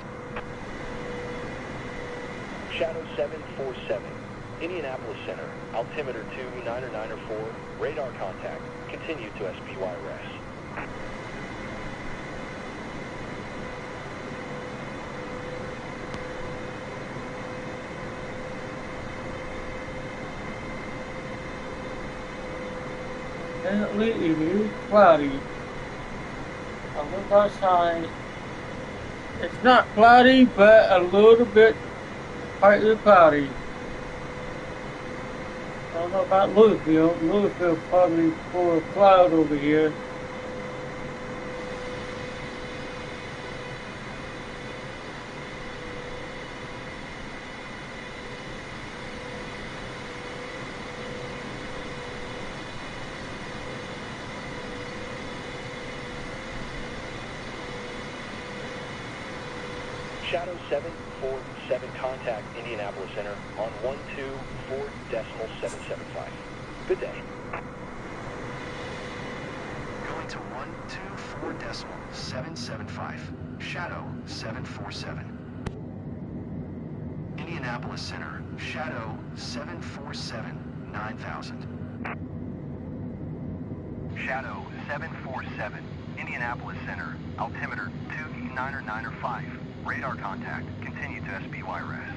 Speaker 3: Shadow 747, Indianapolis Center, altimeter 29904, radar contact, continue to SPY-RES.
Speaker 1: Definitely it is cloudy. I look outside. It's not cloudy, but a little bit partly cloudy. I don't know about Louisville. Louisville probably full of cloud over here.
Speaker 3: Shadow 747, contact Indianapolis Center on 124.775. Good day.
Speaker 2: Going to 124.775. Shadow 747. Indianapolis Center. Shadow 747 9000. Shadow 747. Indianapolis Center. Altimeter 29905. Radar contact. Continue to SPY-RES.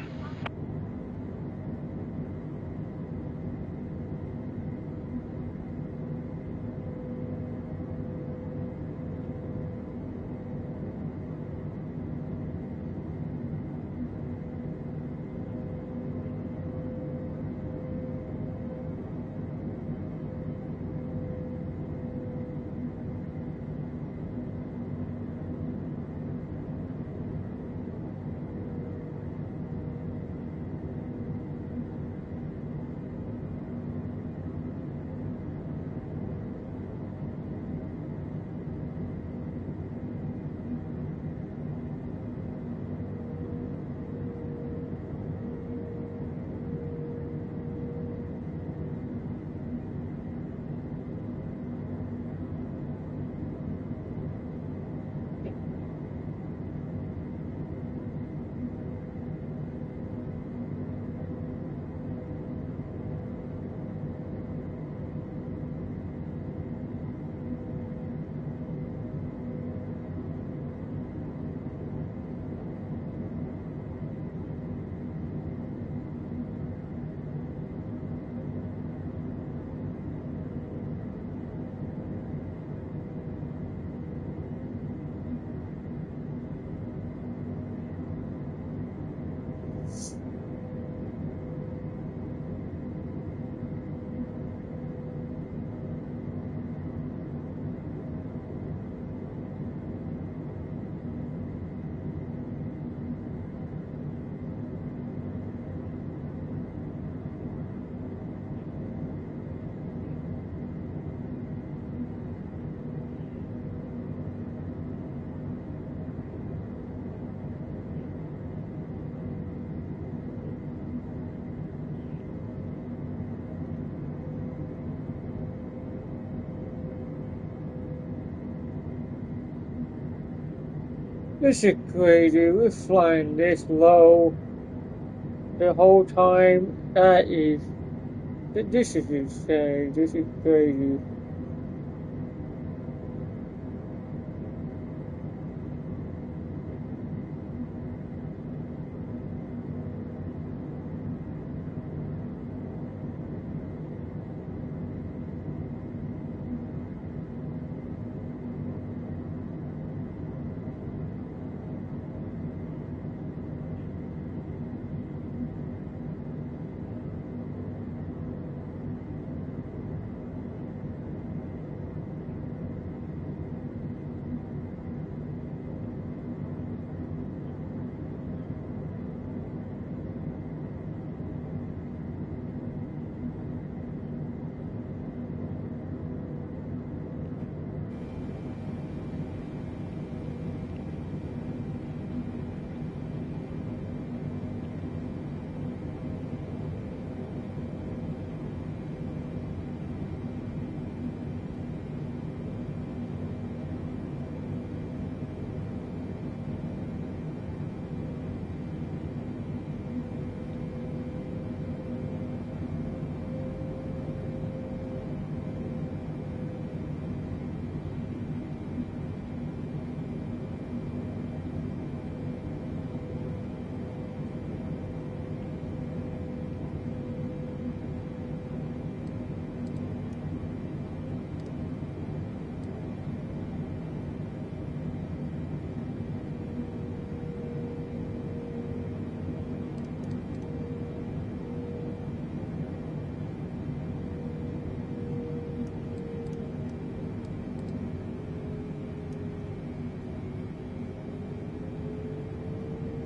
Speaker 1: This is crazy. We're flying this low the whole time. This is insane. This is crazy.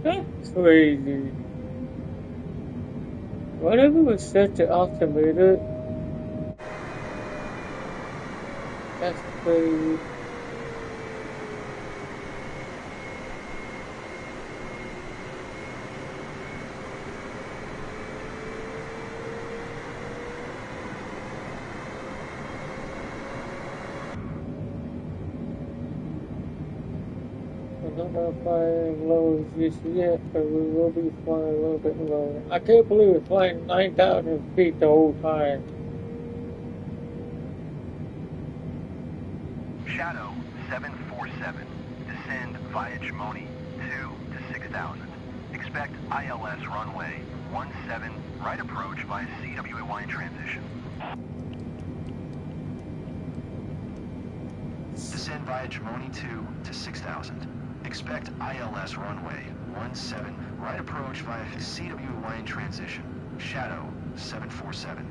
Speaker 1: That's crazy. Whatever was set to altimeter, that's crazy. I'm not gonna fly as low as this yet, but we will be flying a little bit lower. I can't believe we're flying 9,000 feet the whole time.
Speaker 2: Shadow 747. Descend via Jamoni 2 to 6,000. Expect ILS runway 17, right approach via CWA transition. Descend via Jamoni 2 to 6,000. Expect ILS runway 17, right approach via CWA transition. Shadow 747.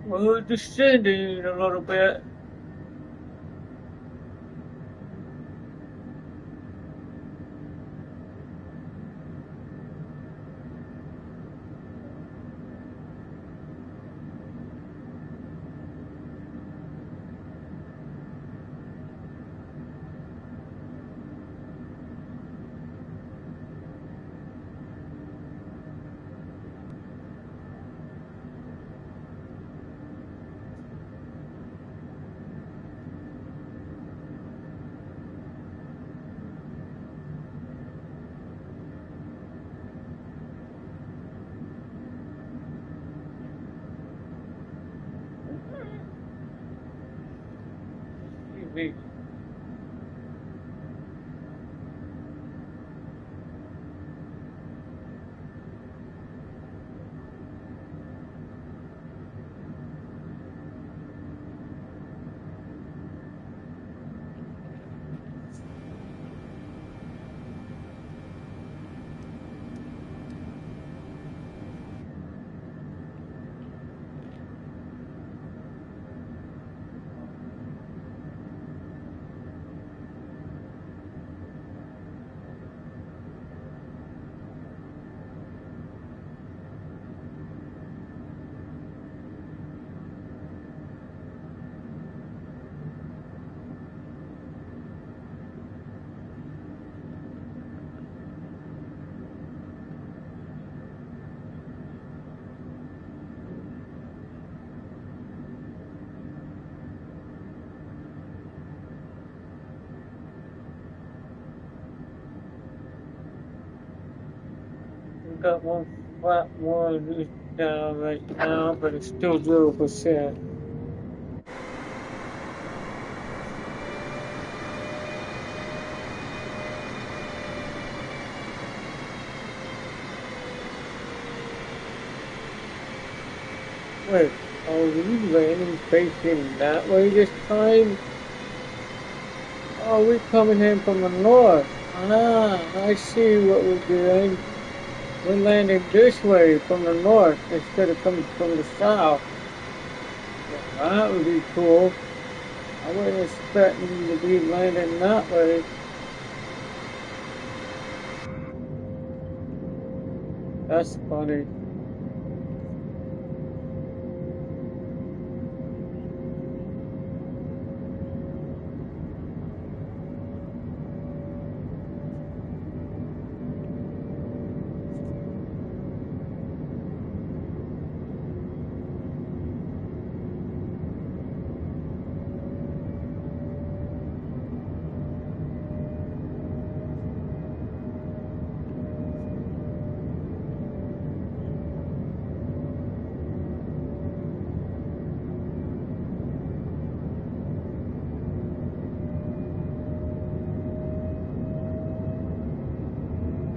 Speaker 1: We're descending a little bit. Excuse me. got one flat one down right now, but it's still 0%. Wait, are we landing facing that way this time? Oh, we're coming in from the north. Ah, I see what we're doing. We're landing this way from the north instead of coming from the south. Well, that would be cool. I wasn't expecting to be landing that way. That's funny.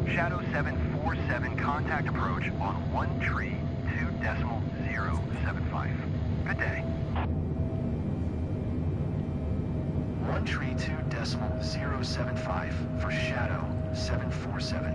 Speaker 2: Shadow 747, contact approach on 132.075. Good day. 132.075 for Shadow 747.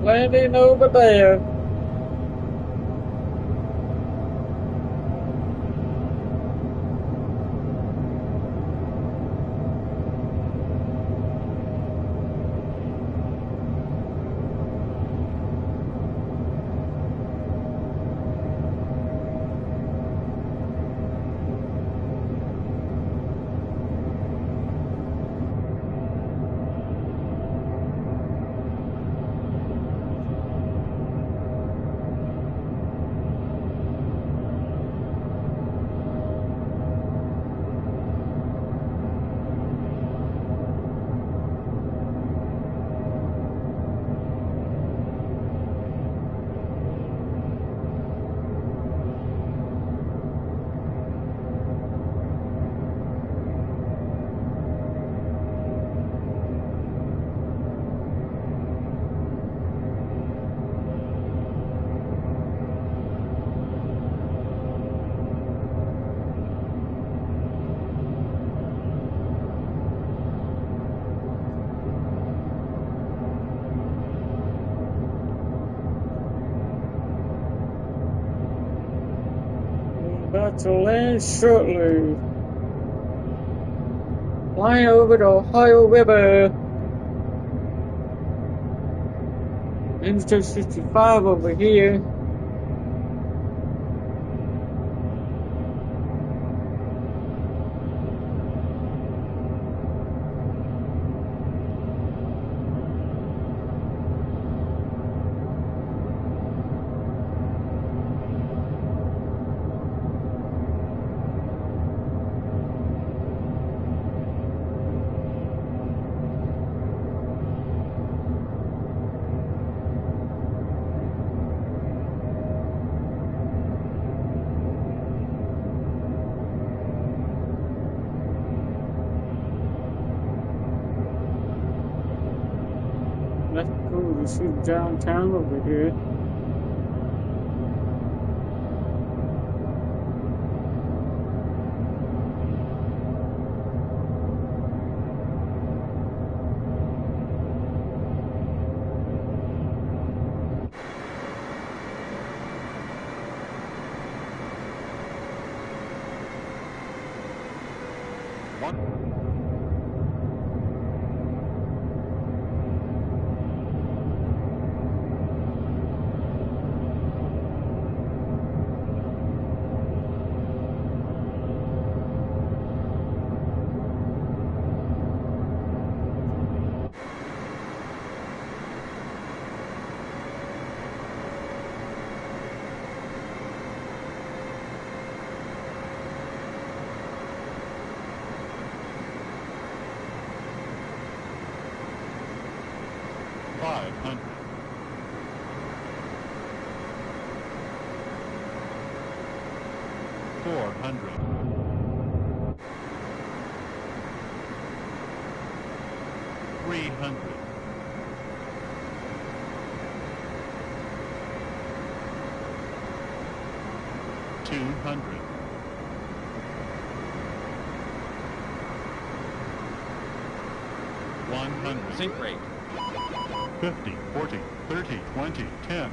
Speaker 1: landing over there. About to land shortly. Flying over the Ohio River. Interstate 65 over here. That's cool to see downtown over here.
Speaker 5: Sync rate.
Speaker 4: 50, 40, 30, 20, 10.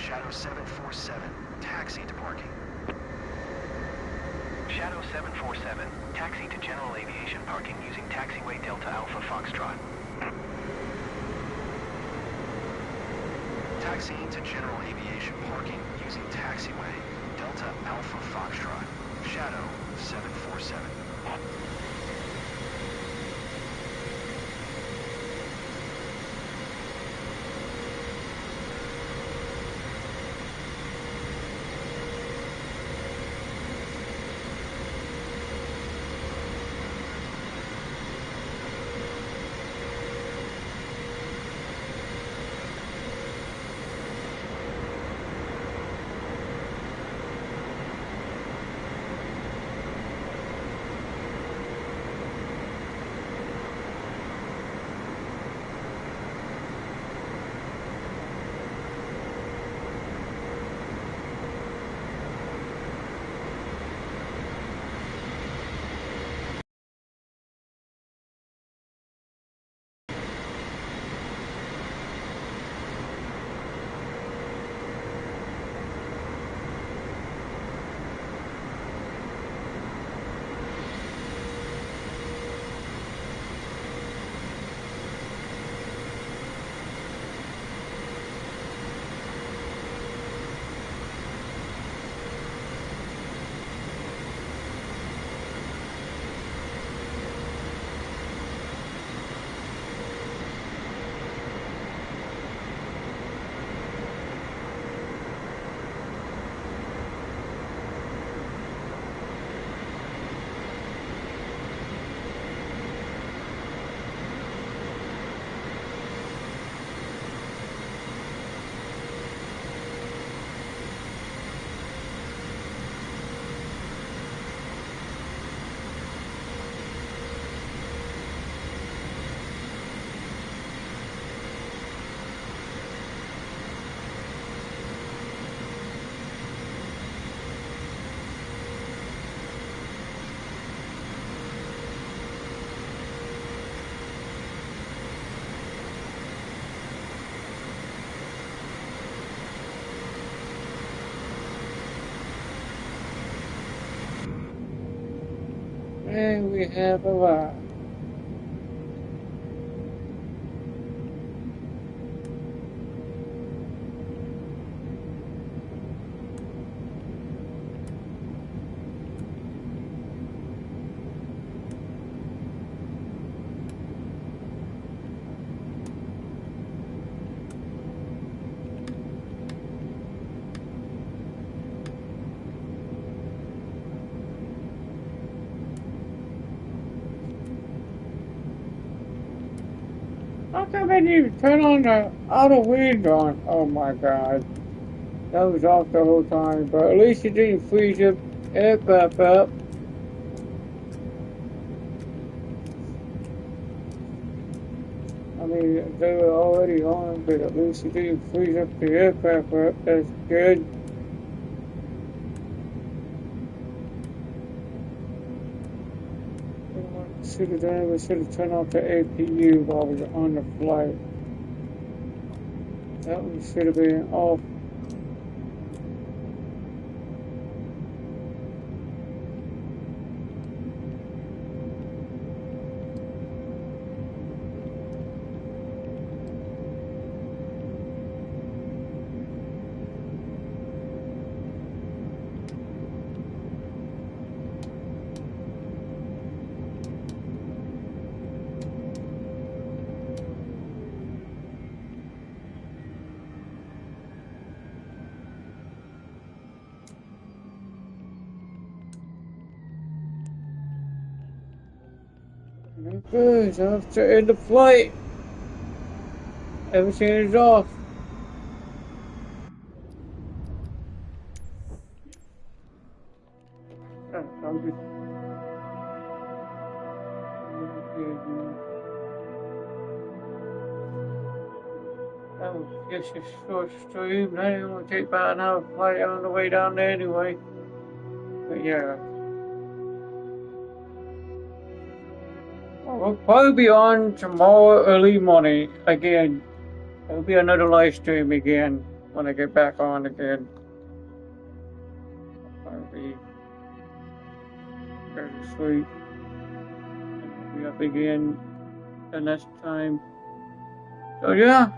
Speaker 2: Shadow 747, taxi to parking. Shadow 747, taxi to general aviation parking using taxiway Delta Alpha Foxtrot. taxiing to general aviation parking using taxiway Delta Alpha Foxtrot, Shadow 747.
Speaker 1: And we have arrived. How come I didn't even turn on the auto wind on? Oh my god. That was off the whole time, but at least it didn't freeze the aircraft up. I mean, they were already on, but at least it didn't freeze up the aircraft up. That's good. Should have done, we should have turned off the APU while we were on the flight. That one should have been off. Good, so after end the flight, everything is off. I'm just. That was just a short stream. That ain't gonna take about an hour flight on the way down there anyway. But yeah. We'll probably be on tomorrow early morning again. There'll be another live stream again when I get back on again. I'll be go to sleep. And I'll be up again the next time. So yeah.